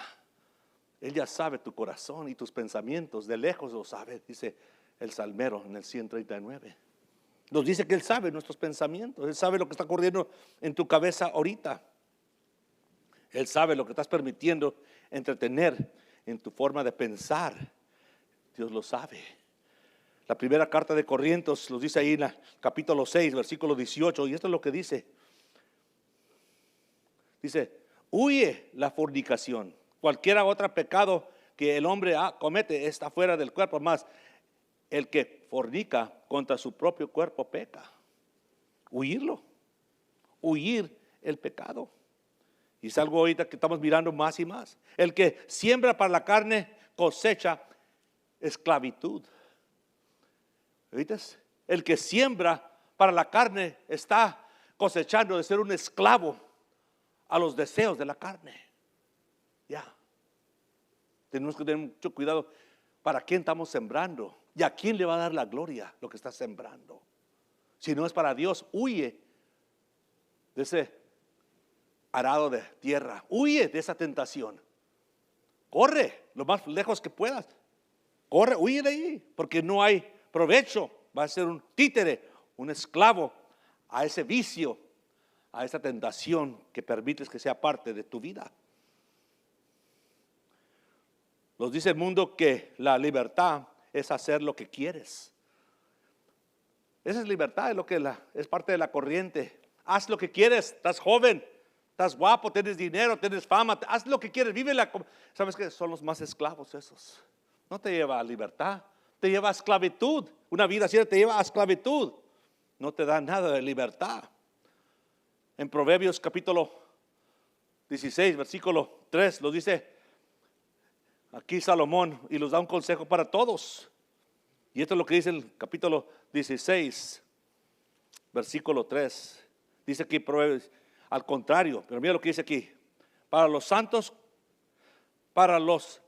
[SPEAKER 2] Él ya sabe tu corazón y tus pensamientos, de lejos lo sabe, dice el salmero en el 139. Nos dice que Él sabe nuestros pensamientos, Él sabe lo que está ocurriendo en tu cabeza ahorita. Él sabe lo que estás permitiendo entretener en tu forma de pensar. Dios lo sabe. La primera carta de Corintios lo dice ahí en el capítulo 6, versículo 18, y esto es lo que dice. Dice, huye la fornicación. Cualquier otro pecado que el hombre comete está fuera del cuerpo, más el que fornica contra su propio cuerpo peca. Huirlo, huir el pecado. Y es algo ahorita que estamos mirando más y más. El que siembra para la carne cosecha esclavitud. ¿Viste? El que siembra para la carne está cosechando de ser un esclavo a los deseos de la carne. Ya. Tenemos que tener mucho cuidado para quién estamos sembrando y a quién le va a dar la gloria lo que está sembrando. Si no es para Dios, huye de ese arado de tierra, huye de esa tentación. Corre lo más lejos que puedas. Corre, huye de ahí, porque no hay provecho. Va a ser un títere, un esclavo a ese vicio, a esa tentación que permites que sea parte de tu vida. Nos dice el mundo que la libertad es hacer lo que quieres. Esa es libertad, es parte de la corriente. Haz lo que quieres, estás joven, estás guapo, tienes dinero, tienes fama, haz lo que quieres, vive la. ¿Sabes qué? Son los más esclavos esos. No te lleva a libertad, te lleva a esclavitud. Una vida así te lleva a esclavitud. No te da nada de libertad. En Proverbios capítulo 16, versículo 3, lo dice aquí Salomón y nos da un consejo para todos. Y esto es lo que dice el capítulo 16, versículo 3. Dice aquí Proverbios, al contrario, pero mira lo que dice aquí. Para los santos, Proverbios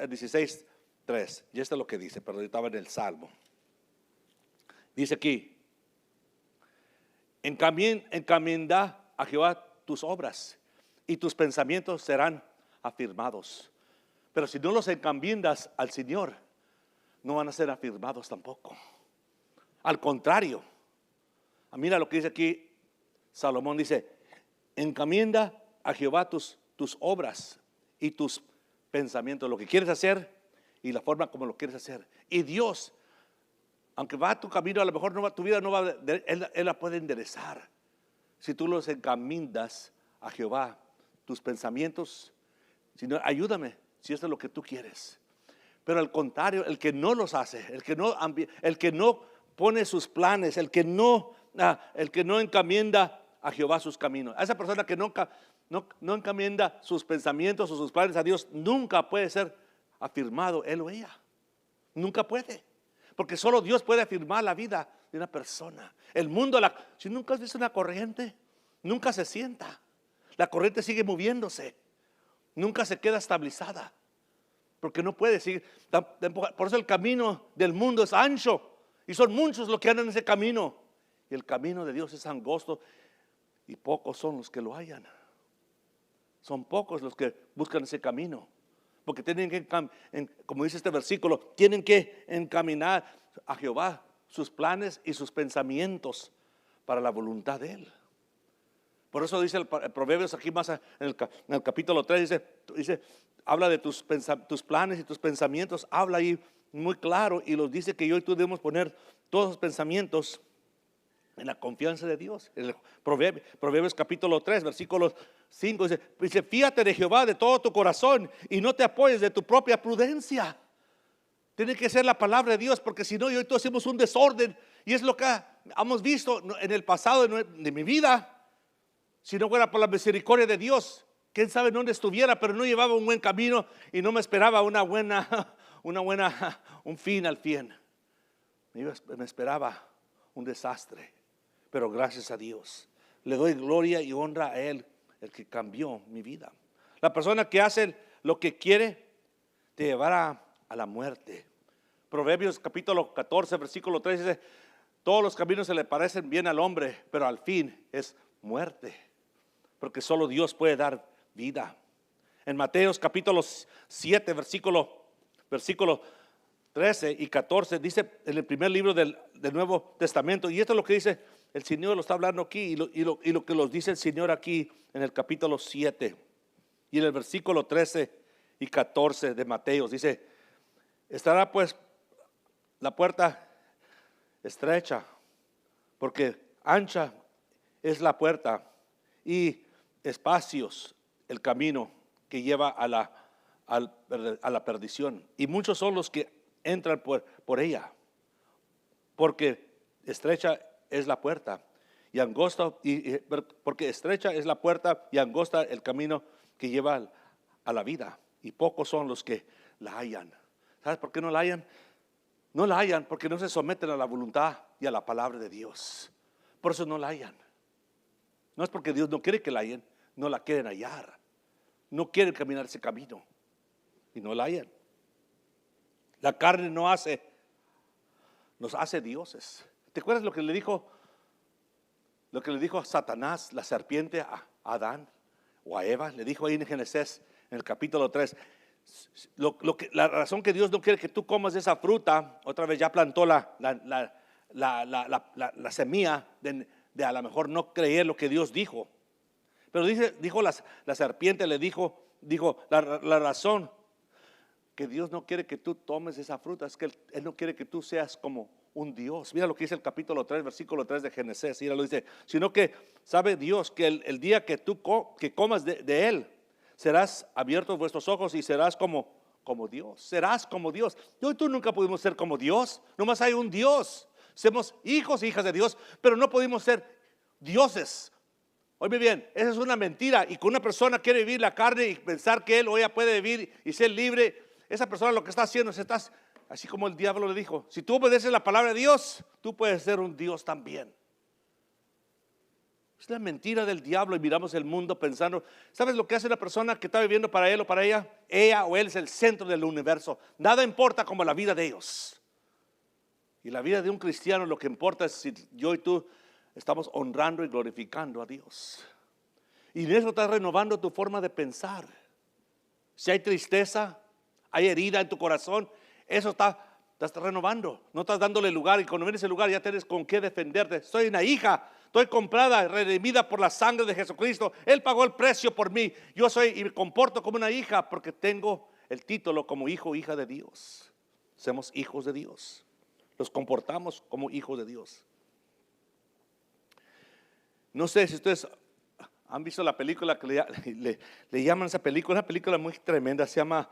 [SPEAKER 2] 16, 3. Y esto es lo que dice, pero estaba en el Salmo. Dice aquí, encomienda a Jehová tus obras y tus pensamientos serán afirmados. Pero si no los encomiendas al Señor, no van a ser afirmados tampoco. Al contrario, mira lo que dice aquí Salomón, dice, encomienda a Jehová tus obras y tus pensamientos, lo que quieres hacer y la forma como lo quieres hacer. Y Dios, aunque va a tu camino, a lo mejor tu vida no va, Él la puede enderezar. Si tú los encomiendas a Jehová, tus pensamientos, Señor, ayúdame, si esto es lo que tú quieres. Pero al contrario, el que no los hace, el que no pone sus planes, el que no encomienda a Jehová sus caminos, a esa persona que no encomienda sus pensamientos o sus planes a Dios, nunca puede ser afirmado él o ella. Nunca puede. Porque solo Dios puede afirmar la vida de una persona. El mundo, si nunca has visto una corriente, nunca se sienta. La corriente sigue moviéndose. Nunca se queda estabilizada. Porque no puede seguir. Por eso el camino del mundo es ancho. Y son muchos los que andan en ese camino. Y el camino de Dios es angosto. Y pocos son los que lo hallan. Son pocos los que buscan ese camino. Porque tienen que, como dice este versículo, tienen que encaminar a Jehová sus planes y sus pensamientos para la voluntad de Él. Por eso dice el Proverbios aquí más en el capítulo 3, dice habla de tus planes y tus pensamientos, habla ahí muy claro y los dice que yo y tú debemos poner todos los pensamientos en la confianza de Dios. En el Proverbios capítulo 3, versículo 5 dice, fíjate de Jehová de todo tu corazón y no te apoyes de tu propia prudencia. Tiene que ser la palabra de Dios, porque si no, yo y tú hacemos un desorden. Y es lo que hemos visto en el pasado de mi vida. Si no fuera por la misericordia de Dios, quién sabe dónde estuviera, pero no llevaba un buen camino y no me esperaba un fin al fin. Me esperaba un desastre, pero gracias a Dios le doy gloria y honra a Él, el que cambió mi vida. La persona que hace lo que quiere te llevará a la muerte. Proverbios capítulo 14 versículo 3 dice: todos los caminos se le parecen bien al hombre, pero al fin es muerte, porque solo Dios puede dar vida. En Mateos capítulo 7 versículo 13 y 14 dice, en el primer libro del Nuevo Testamento, y esto es lo que dice el Señor, lo está hablando aquí, y lo que nos dice el Señor aquí en el capítulo 7 y en el versículo 13 y 14 de Mateos, dice: estará pues la puerta estrecha, porque ancha es la puerta y espacios el camino que lleva a la perdición, y muchos son los que entran por ella, porque estrecha es la puerta y angosta, porque estrecha es la puerta y angosta el camino que lleva a la vida, y pocos son los que la hallan. ¿Sabes por qué no la hallan? No la hallan porque no se someten a la voluntad y a la palabra de Dios. Por eso no la hallan. No es porque Dios no quiere que la hallen, no la quieren hallar. No quieren caminar ese camino y no la hallan. La carne nos hace dioses. ¿Te acuerdas lo que le dijo a Satanás, la serpiente, a Adán o a Eva? Le dijo ahí en Génesis, en el capítulo 3. La razón que Dios no quiere que tú comas esa fruta, otra vez ya plantó la semilla de a lo mejor no creer lo que Dios dijo. Pero dijo la serpiente, le dijo la razón que Dios no quiere que tú tomes esa fruta es que Él no quiere que tú seas como un Dios. Mira lo que dice el capítulo 3, versículo 3 de Génesis. Mira lo dice: sino que sabe Dios que el día que tú comas de Él, serás abiertos vuestros ojos y serás como Dios. Serás como Dios. Yo y tú nunca pudimos ser como Dios. Nomás hay un Dios. Somos hijos e hijas de Dios, pero no pudimos ser dioses. Oye bien, esa es una mentira. Y cuando una persona quiere vivir la carne y pensar que él o ella puede vivir y ser libre, esa persona lo que está haciendo es así como el diablo le dijo: si tú obedeces la palabra de Dios, tú puedes ser un Dios también. Es la mentira del diablo, y miramos el mundo pensando, ¿sabes lo que hace la persona que está viviendo para él o para ella? Ella o él es el centro del universo. Nada importa como la vida de ellos. Y la vida de un cristiano, lo que importa es si yo y tú estamos honrando y glorificando a Dios. Y en eso estás renovando tu forma de pensar. Si hay tristeza, hay herida en tu corazón, eso estás renovando. No estás dándole lugar, y cuando vienes ese lugar ya tienes con qué defenderte. Soy una hija. Estoy comprada, redimida por la sangre de Jesucristo. Él pagó el precio por mí. Yo soy y me comporto como una hija porque tengo el título como hijo o hija de Dios. Somos hijos de Dios. Nos comportamos como hijos de Dios. No sé si ustedes han visto la película que le llaman esa película, una película muy tremenda. Se llama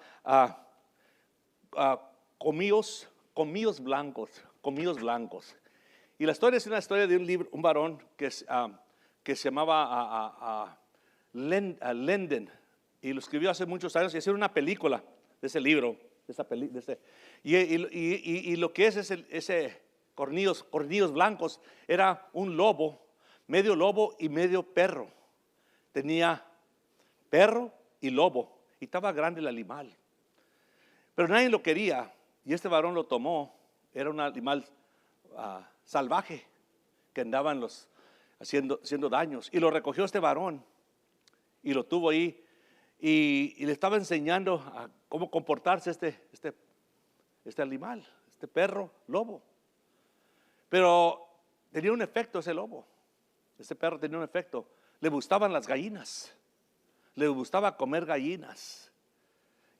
[SPEAKER 2] Comillos Blancos. Y la historia es una historia de un varón que se llamaba Lenden, y lo escribió hace muchos años, y hicieron una película de ese libro, y lo que es ese Cornillos Blancos era un lobo, medio y medio perro. Tenía perro y lobo, y estaba grande el animal, pero nadie lo quería, y este varón lo tomó. Era un animal salvaje que andaban haciendo daños, y lo recogió este varón y lo tuvo ahí, y le estaba enseñando a cómo comportarse este animal, este perro lobo. Pero tenía un efecto ese lobo, ese perro tenía un efecto. Le gustaban las gallinas, le gustaba comer gallinas,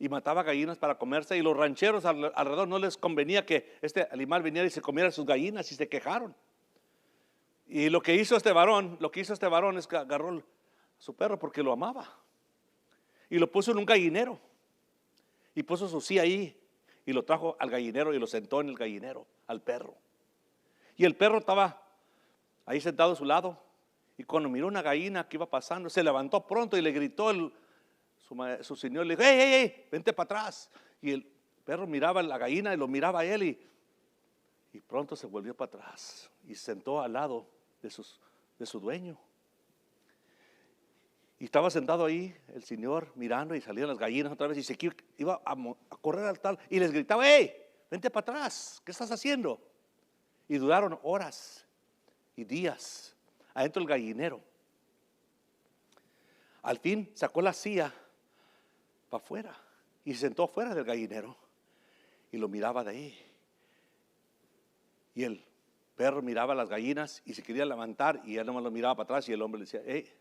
[SPEAKER 2] y mataba gallinas para comerse, y los rancheros alrededor no les convenía que este animal viniera y se comiera sus gallinas, y se quejaron. Y lo que hizo este varón es que agarró a su perro porque lo amaba, y lo puso en un gallinero, y puso su silla ahí, y lo trajo al gallinero y lo sentó en el gallinero, al perro. Y el perro estaba ahí sentado a su lado, y cuando miró una gallina que iba pasando, se levantó pronto y le gritó su señor, le dijo, hey, hey, hey, vente para atrás. Y el perro miraba a la gallina y lo miraba a él, y pronto se volvió para atrás y se sentó al lado de su dueño. Y estaba sentado ahí el señor mirando, y salían las gallinas otra vez, y se iba a correr al tal y les gritaba, hey, vente para atrás, ¿qué estás haciendo? Y duraron horas y días adentro del gallinero. Al fin sacó la silla para afuera y se sentó afuera del gallinero y lo miraba de ahí. Y el perro miraba a las gallinas y se quería levantar, y él nomás lo miraba para atrás, y el hombre le decía, hey,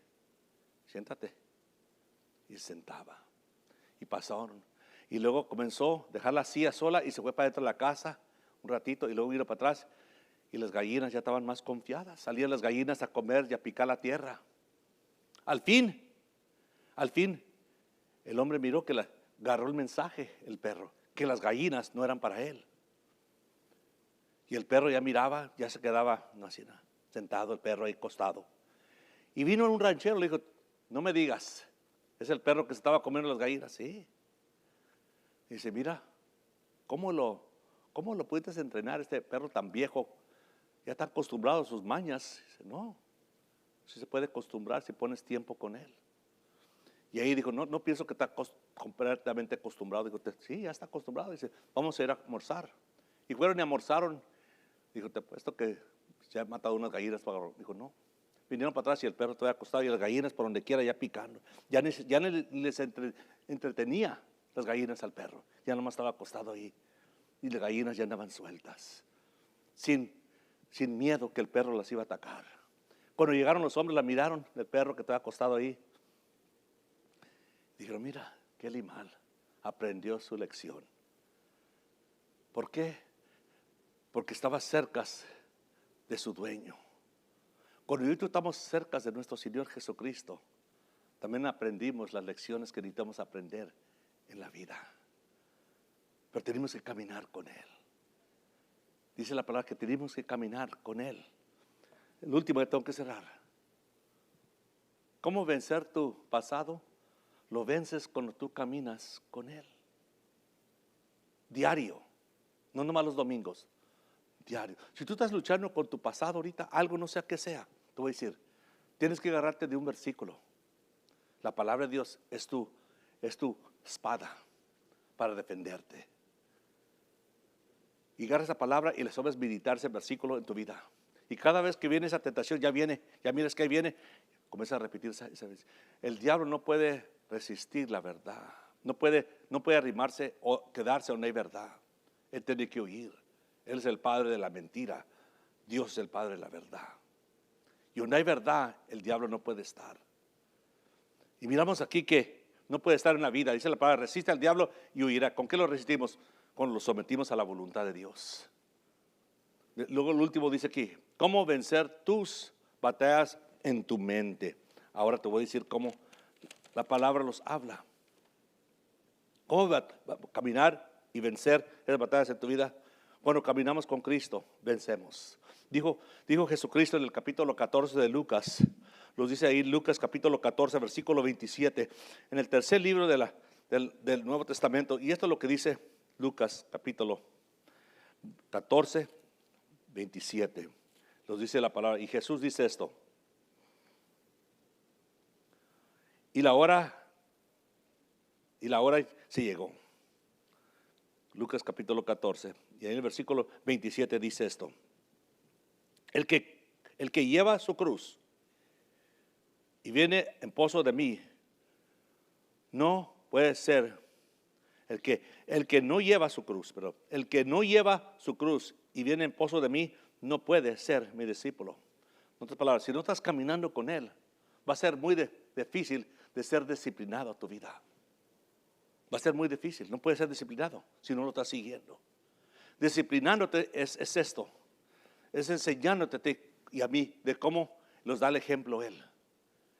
[SPEAKER 2] siéntate. Y se sentaba. Y pasaron. Y luego comenzó a dejar la silla sola y se fue para dentro de la casa un ratito, y luego vino para atrás, y las gallinas ya estaban más confiadas. Salían las gallinas a comer y a picar la tierra. Al fin, el hombre miró que agarró el mensaje, el perro, que las gallinas no eran para él. Y el perro ya miraba, ya se quedaba no hacía nada, sentado el perro ahí acostado. Y vino un ranchero, le dijo, no me digas, es el perro que se estaba comiendo las gallinas. Sí. Y dice, mira, ¿cómo lo pudiste entrenar, este perro tan viejo? Ya está acostumbrado a sus mañas. Dice, no, si se puede acostumbrar si pones tiempo con él. Y ahí dijo, no pienso que está completamente acostumbrado. Dijo, sí, ya está acostumbrado. Dice, vamos a ir a almorzar. Y fueron y almorzaron. Dijo, te apuesto que se han matado unas gallinas. Dijo, no. Vinieron para atrás y el perro todavía acostado, y las gallinas por donde quiera ya picando. Ya no les entretenía las gallinas al perro. Ya nomás estaba acostado ahí. Y las gallinas ya andaban sueltas, sin miedo que el perro las iba a atacar. Cuando llegaron los hombres, la miraron, el perro que estaba acostado ahí. Dijeron, mira, qué animal, aprendió su lección. ¿Por qué? Porque estaba cerca de su dueño. Cuando yo y tú estamos cerca de nuestro Señor Jesucristo, también aprendimos las lecciones que necesitamos aprender en la vida. Pero tenemos que caminar con Él. Dice la palabra que tenemos que caminar con Él. El último que tengo que cerrar. ¿Cómo vencer tu pasado? Lo vences cuando tú caminas con Él. Diario. No nomás los domingos. Diario. Si tú estás luchando con tu pasado ahorita, algo no sé qué sea, te voy a decir, tienes que agarrarte de un versículo. La palabra de Dios es tu espada para defenderte. Y agarra esa palabra y le sabes meditar ese versículo en tu vida. Y cada vez que viene esa tentación, ya miras que ahí viene, comienza a repetir esa vez. El diablo no puede resistir la verdad. No puede arrimarse o quedarse donde hay verdad. Él tiene que huir. Él es el padre de la mentira. Dios es el padre de la verdad. Y donde hay verdad, el diablo no puede estar. Y miramos aquí que no puede estar en la vida. Dice la palabra, resiste al diablo y huirá. ¿Con qué lo resistimos? Cuando lo sometimos a la voluntad de Dios. Luego el último dice aquí, ¿cómo vencer tus batallas en tu mente? Ahora te voy a decir cómo la palabra los habla. ¿Cómo caminar y vencer esas batallas en tu vida? Cuando caminamos con Cristo, vencemos. Dijo Jesucristo en el capítulo 14 de Lucas, los dice ahí Lucas capítulo 14, versículo 27, en el tercer libro del Nuevo Testamento, y esto es lo que dice Lucas capítulo 14, 27, los dice la palabra, y Jesús dice esto, y la hora se llegó. Lucas capítulo 14, y en el versículo 27 dice esto, el que lleva su cruz y viene en pos de mí, no puede ser, el que no lleva su cruz, pero el que no lleva su cruz y viene en pos de mí, no puede ser mi discípulo. En otras palabras, si no estás caminando con Él, va a ser muy difícil de ser disciplinado a tu vida. Va a ser muy difícil, no puedes ser disciplinado si no lo estás siguiendo. Disciplinándote es esto, es enseñándote y a mí de cómo nos da el ejemplo Él.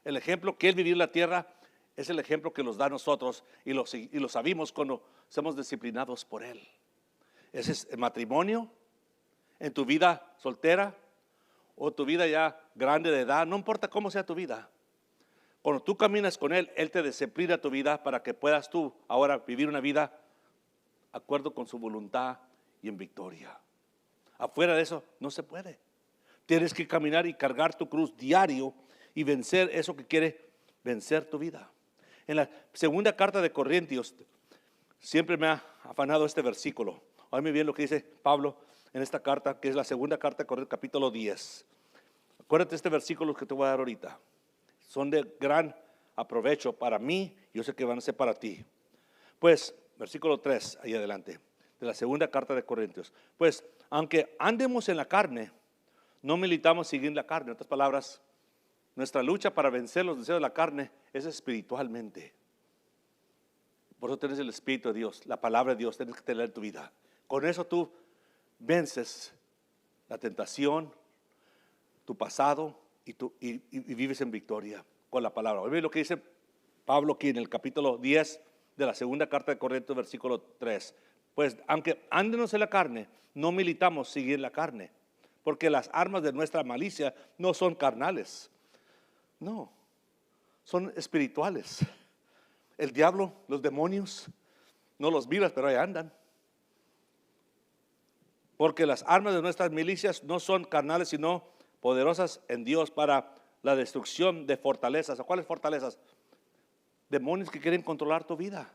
[SPEAKER 2] El ejemplo que Él vivió en la tierra es el ejemplo que nos da a nosotros y lo sabemos cuando somos disciplinados por Él. Ese es el matrimonio, en tu vida soltera o tu vida ya grande de edad, no importa cómo sea tu vida. Cuando tú caminas con Él, Él te disciplina tu vida para que puedas tú ahora vivir una vida de acuerdo con su voluntad y en victoria. Afuera de eso no se puede. Tienes que caminar y cargar tu cruz diario y vencer eso que quiere vencer tu vida. En la segunda carta de Corintios, siempre me ha afanado este versículo. Óyeme bien lo que dice Pablo en esta carta, que es la segunda carta de Corintios, capítulo 10. Acuérdate este versículo que te voy a dar ahorita. Son de gran aprovecho para mí, yo sé que van a ser para ti. Pues, versículo 3, ahí adelante, de la segunda carta de Corintios. Pues, aunque andemos en la carne, no militamos siguiendo la carne. En otras palabras, nuestra lucha para vencer los deseos de la carne es espiritualmente. Por eso tienes el Espíritu de Dios, la palabra de Dios, tienes que tener en tu vida. Con eso tú vences la tentación, tu pasado y vives en victoria con la palabra. Oye lo que dice Pablo aquí en el capítulo 10 de la segunda carta de Corintios, versículo 3. Pues aunque andemos en la carne, no militamos siguiendo la carne, porque las armas de nuestra malicia no son carnales, no, son espirituales. El diablo, los demonios, no los miras, pero ahí andan. Porque las armas de nuestras milicias no son carnales, sino poderosas en Dios para la destrucción de fortalezas. ¿A cuáles fortalezas? Demonios que quieren controlar tu vida,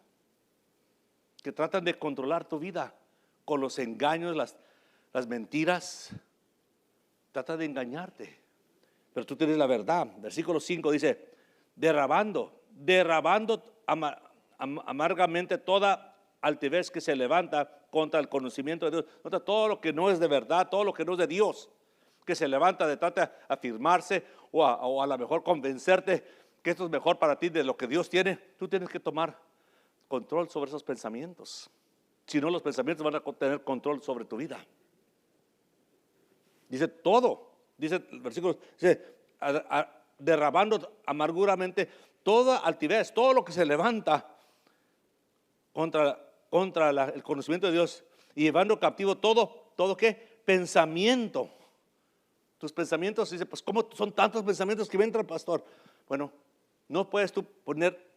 [SPEAKER 2] que tratan de controlar tu vida con los engaños, las mentiras. Trata de engañarte, pero tú tienes la verdad. Versículo 5 dice, derrabando amargamente toda altivez que se levanta contra el conocimiento de Dios, contra todo lo que no es de verdad, todo lo que no es de Dios, que se levanta de trata de afirmarse o a lo mejor convencerte que esto es mejor para ti de lo que Dios tiene. Tú tienes que tomar control sobre esos pensamientos. Si no, los pensamientos van a tener control sobre tu vida. Dice todo, dice el versículo, dice, derramando amarguramente toda altivez, todo lo que se levanta contra el conocimiento de Dios y llevando cautivo todo ¿qué? Pensamiento. Tus pensamientos, dice, pues ¿cómo son tantos pensamientos que me entran, pastor? Bueno, no puedes tú poner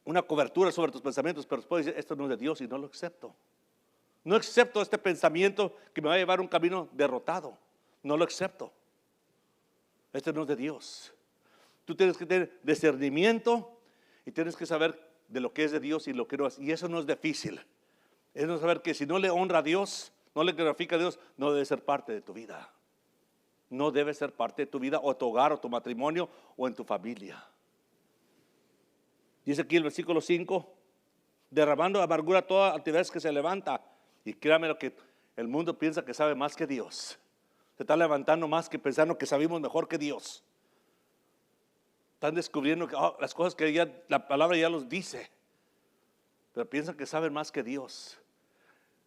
[SPEAKER 2] una cobertura sobre tus pensamientos, pero después decir, esto no es de Dios y no lo acepto. No acepto este pensamiento que me va a llevar a un camino derrotado. No lo acepto. Este no es de Dios. Tú tienes que tener discernimiento y tienes que saber de lo que es de Dios y lo que no es. Y eso no es difícil. Es no saber que si no le honra a Dios, no le glorifica a Dios, no debe ser parte de tu vida. No debe ser parte de tu vida o tu hogar o tu matrimonio o en tu familia. Dice aquí el versículo 5, derramando amargura toda altivez que se levanta. Y créame lo que el mundo piensa que sabe más que Dios. Se está levantando más que pensando que sabemos mejor que Dios. Están descubriendo que las cosas que ya, la palabra ya los dice. Pero piensan que saben más que Dios.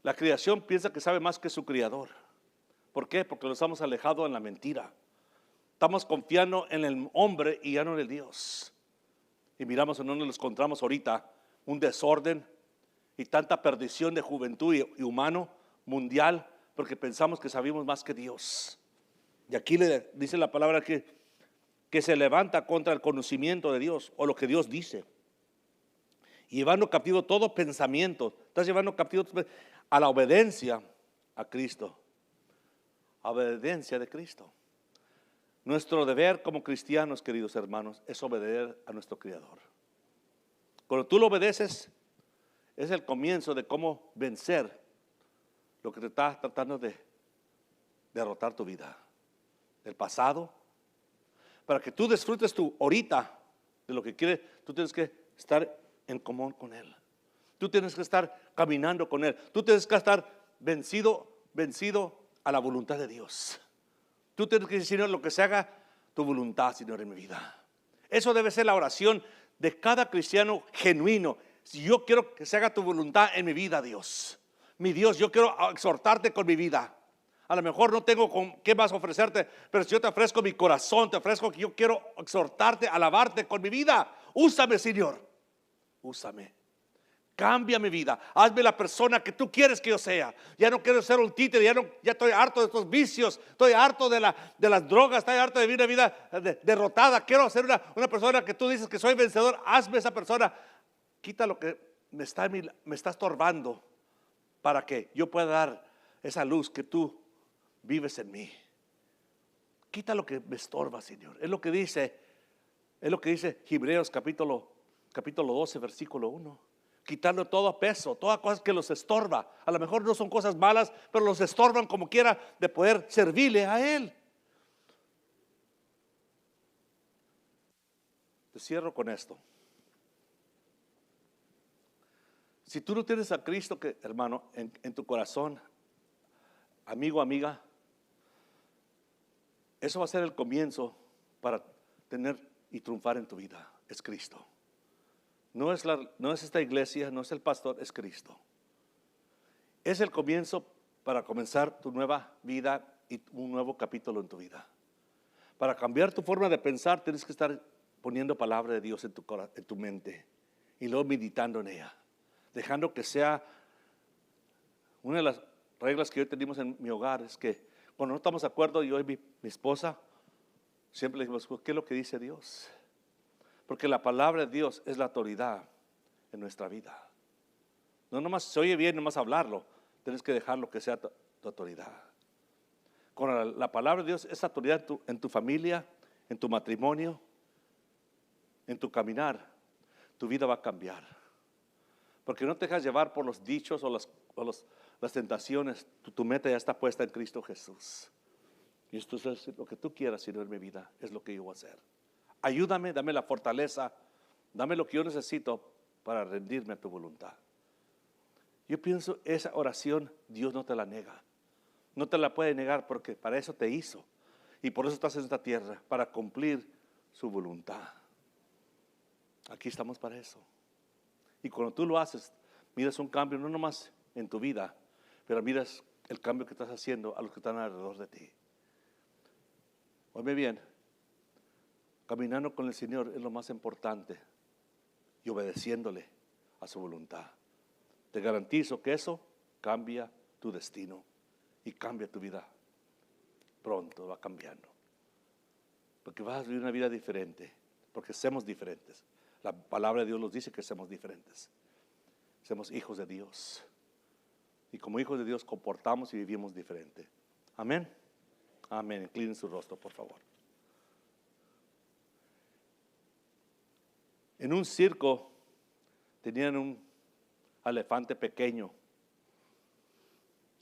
[SPEAKER 2] La creación piensa que sabe más que su creador. ¿Por qué? Porque nos hemos alejado en la mentira. Estamos confiando en el hombre y ya no en el Dios. Y miramos en donde nos encontramos ahorita, un desorden y tanta perdición de juventud y humano mundial, porque pensamos que sabemos más que Dios. Y aquí le dice la palabra que se levanta contra el conocimiento de Dios o lo que Dios dice. Y llevando captivo todo pensamiento. Estás llevando captivo a la obediencia a Cristo. A obediencia de Cristo. Nuestro deber como cristianos, queridos hermanos, es obedecer a nuestro Creador. Cuando tú lo obedeces, es el comienzo de cómo vencer lo que te está tratando de derrotar tu vida, el pasado. Para que tú disfrutes tú ahorita de lo que quieres, tú tienes que estar en común con Él. Tú tienes que estar caminando con Él. Tú tienes que estar vencido a la voluntad de Dios. Tú tienes que decir, Señor, lo que se haga tu voluntad, Señor, en mi vida. Eso debe ser la oración de cada cristiano genuino. Si yo quiero que se haga tu voluntad en mi vida, Dios. Mi Dios, yo quiero exhortarte con mi vida. A lo mejor no tengo con qué más ofrecerte, pero si yo te ofrezco mi corazón, te ofrezco que yo quiero exhortarte, alabarte con mi vida. Úsame, Señor. Úsame. Cambia mi vida, hazme la persona que tú quieres que yo sea. Ya no quiero ser un títere, ya estoy harto de estos vicios, estoy harto de las drogas, estoy harto de vivir una vida derrotada. Quiero ser una persona que tú dices que soy vencedor. Hazme esa persona. Quita lo que me está estorbando para que yo pueda dar esa luz que tú vives en mí. Quita lo que me estorba, Señor. Es lo que dice Hebreos capítulo 12, versículo 1. Quitarle todo peso, toda cosa que los estorba. A lo mejor no son cosas malas, pero los estorban como quiera de poder servirle a Él. Te cierro con esto. Si tú no tienes a Cristo, hermano, en tu corazón, amigo, amiga, eso va a ser el comienzo para tener y triunfar en tu vida. Es Cristo. No es esta iglesia, no es el pastor, es Cristo. Es el comienzo para comenzar tu nueva vida y un nuevo capítulo en tu vida. Para cambiar tu forma de pensar, tienes que estar poniendo palabra de Dios en tu mente y luego meditando en ella. Dejando que sea una de las reglas que hoy tenemos en mi hogar, es que cuando no estamos de acuerdo, yo y mi esposa, siempre le decimos, ¿qué es lo que dice Dios? Porque la palabra de Dios es la autoridad en nuestra vida. No nomás se oye bien, nomás hablarlo. Tienes que dejarlo que sea tu autoridad. Con la palabra de Dios es autoridad en tu familia, en tu matrimonio, en tu caminar. Tu vida va a cambiar. Porque no te dejas llevar por los dichos o las tentaciones. Tu meta ya está puesta en Cristo Jesús. Y esto es lo que tú quieras, Señor, en mi vida. Es lo que yo voy a hacer. Ayúdame, dame la fortaleza, dame lo que yo necesito para rendirme a tu voluntad. Yo pienso, esa oración Dios no te la niega. No te la puede negar porque para eso te hizo. Y por eso estás en esta tierra, para cumplir su voluntad. Aquí estamos para eso. Y cuando tú lo haces, miras un cambio no nomás en tu vida, pero miras el cambio que estás haciendo a los que están alrededor de ti. Oye bien, caminando con el Señor es lo más importante y obedeciéndole a su voluntad. Te garantizo que eso cambia tu destino y cambia tu vida. Pronto va cambiando. Porque vas a vivir una vida diferente, porque somos diferentes. La palabra de Dios nos dice que somos diferentes. Somos hijos de Dios. Y como hijos de Dios comportamos y vivimos diferente. Amén. Amén. Inclinen su rostro, por favor. En un circo tenían un elefante pequeño.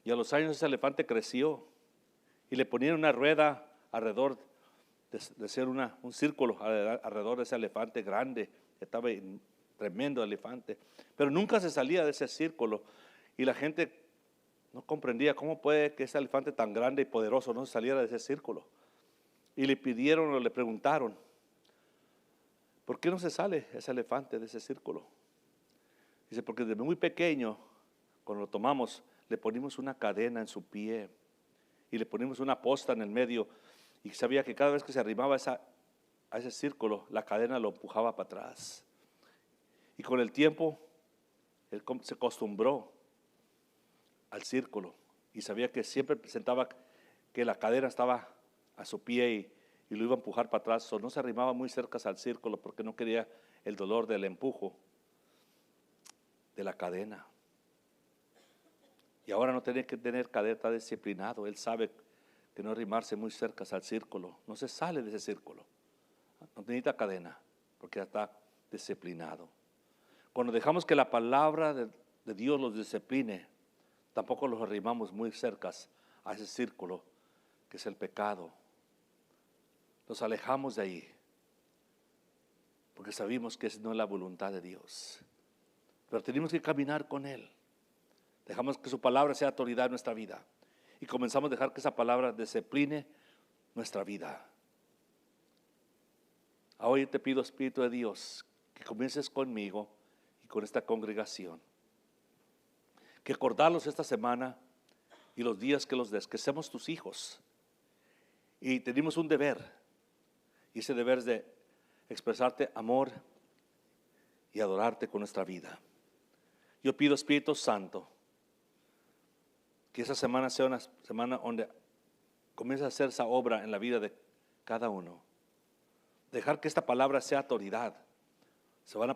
[SPEAKER 2] Y a los años ese elefante creció. Y le ponían una rueda alrededor de ser un círculo alrededor de ese elefante grande. Estaba un tremendo elefante. Pero nunca se salía de ese círculo. Y la gente no comprendía cómo puede que ese elefante tan grande y poderoso no saliera de ese círculo. Y le pidieron o le preguntaron, ¿por qué no se sale ese elefante de ese círculo? Dice, porque desde muy pequeño, cuando lo tomamos, le ponimos una cadena en su pie y le ponimos una posta en el medio y sabía que cada vez que se arrimaba a ese círculo, la cadena lo empujaba para atrás. Y con el tiempo, él se acostumbró al círculo y sabía que siempre presentaba que la cadena estaba a su pie y lo iba a empujar para atrás. No se arrimaba muy cerca al círculo porque no quería el dolor del empujo de la cadena. Y ahora no tiene que tener cadena, está disciplinado. Él sabe que no arrimarse muy cerca al círculo. No se sale de ese círculo. No necesita cadena porque ya está disciplinado. Cuando dejamos que la palabra de Dios los discipline, tampoco los arrimamos muy cerca a ese círculo que es el pecado. Nos alejamos de ahí porque sabemos que esa no es la voluntad de Dios. Pero tenemos que caminar con Él. Dejamos que su palabra sea autoridad en nuestra vida y comenzamos a dejar que esa palabra discipline nuestra vida. Hoy te pido, Espíritu de Dios, que comiences conmigo y con esta congregación. Que acordarlos esta semana y los días que los des, que seamos tus hijos. Y tenemos un deber, y ese deber es de expresarte amor y adorarte con nuestra vida. Yo pido, Espíritu Santo, que esa semana sea una semana donde comience a hacer esa obra en la vida de cada uno. Dejar que esta palabra sea autoridad. Se van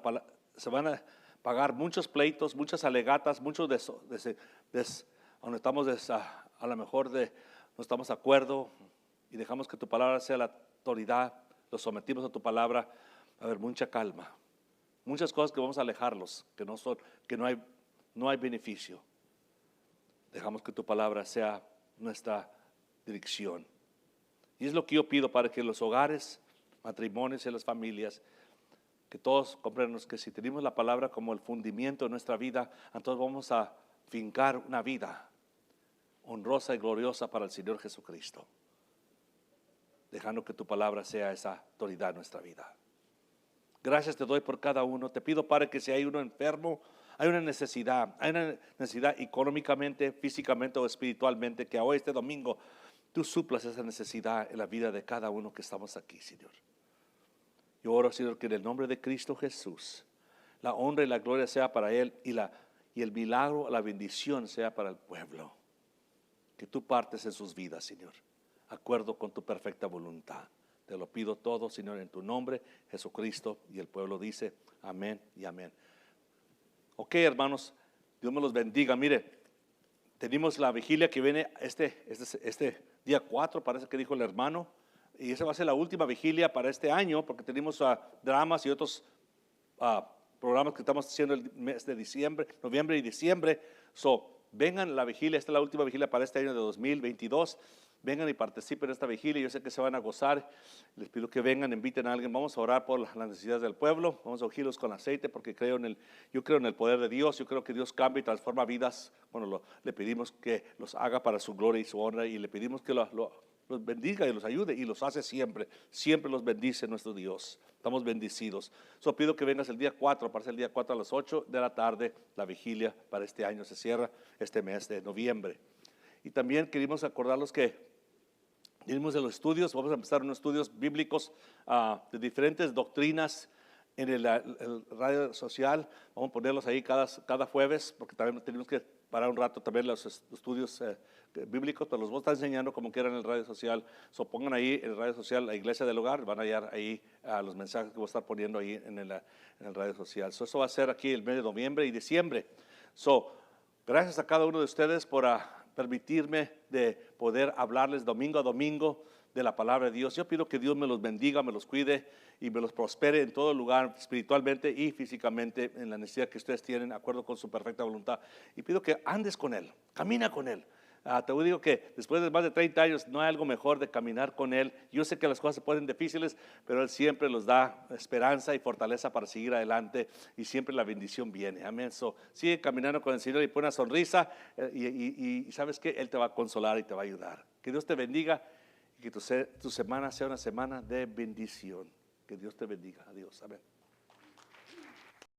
[SPEAKER 2] a pagar muchos pleitos, muchas alegatas, muchos donde estamos a lo mejor no estamos de acuerdo y dejamos que tu palabra sea la autoridad, los sometimos a tu palabra, va a haber mucha calma. Muchas cosas que vamos a alejarlos, que no hay beneficio. Dejamos que tu palabra sea nuestra dirección. Y es lo que yo pido para que los hogares, matrimonios y las familias, que todos comprendamos que si tenemos la palabra como el fundamento de nuestra vida, entonces vamos a fincar una vida honrosa y gloriosa para el Señor Jesucristo, dejando que tu palabra sea esa autoridad en nuestra vida. Gracias te doy por cada uno. Te pido, Padre, que si hay uno enfermo, hay una necesidad económicamente, físicamente o espiritualmente, que hoy, este domingo, tú suplas esa necesidad en la vida de cada uno que estamos aquí, Señor. Yo oro, Señor, que en el nombre de Cristo Jesús, la honra y la gloria sea para Él y el milagro, la bendición sea para el pueblo. Que tú partes en sus vidas, Señor, acuerdo con tu perfecta voluntad. Te lo pido todo, Señor, en tu nombre, Jesucristo. Y el pueblo dice amén y amén. Ok, hermanos, Dios me los bendiga. Mire, tenemos la vigilia que viene este día 4, parece que dijo el hermano. Y esa va a ser la última vigilia para este año, porque tenemos dramas y otros programas que estamos haciendo el mes de noviembre y diciembre. Vengan a la vigilia, esta es la última vigilia para este año de 2022. Vengan y participen en esta vigilia, yo sé que se van a gozar. Les pido que vengan, inviten a alguien. Vamos a orar por las necesidades del pueblo, vamos a ungirlos con aceite, porque yo creo en el poder de Dios. Yo creo que Dios cambia y transforma vidas. Bueno, le pedimos que los haga para su gloria y su honra, y le pedimos que los bendiga y los ayude, y los hace siempre los bendice nuestro Dios. Estamos bendecidos. Pido que vengas el día 4, para el día 4 a las 8 de la tarde, la vigilia para este año se cierra este mes de noviembre. Y también queremos acordarlos que venimos de los estudios, vamos a empezar unos estudios bíblicos de diferentes doctrinas en el radio social. Vamos a ponerlos ahí cada jueves, porque también tenemos que parar un rato también los estudios bíblicos, pero los voy a estar enseñando como quieran en el radio social. Pongan ahí en el radio social la Iglesia del Hogar, van a hallar ahí los mensajes que voy a estar poniendo ahí en el radio social. Eso va a ser aquí el mes de noviembre y diciembre. Gracias a cada uno de ustedes por permitirme de poder hablarles domingo a domingo de la palabra de Dios. Yo pido que Dios me los bendiga, me los cuide y me los prospere en todo lugar, espiritualmente y físicamente, en la necesidad que ustedes tienen, de acuerdo con su perfecta voluntad. Y pido que andes con Él, camina con Él. Te digo que después de más de 30 años no hay algo mejor de caminar con Él. Yo sé que las cosas se ponen difíciles, pero Él siempre los da esperanza y fortaleza para seguir adelante, y siempre la bendición viene. Amén. Sigue caminando con el Señor y pon una sonrisa, y sabes que Él te va a consolar y te va a ayudar. Que Dios te bendiga y que tu semana sea una semana de bendición. Que Dios te bendiga. Adiós. Amén.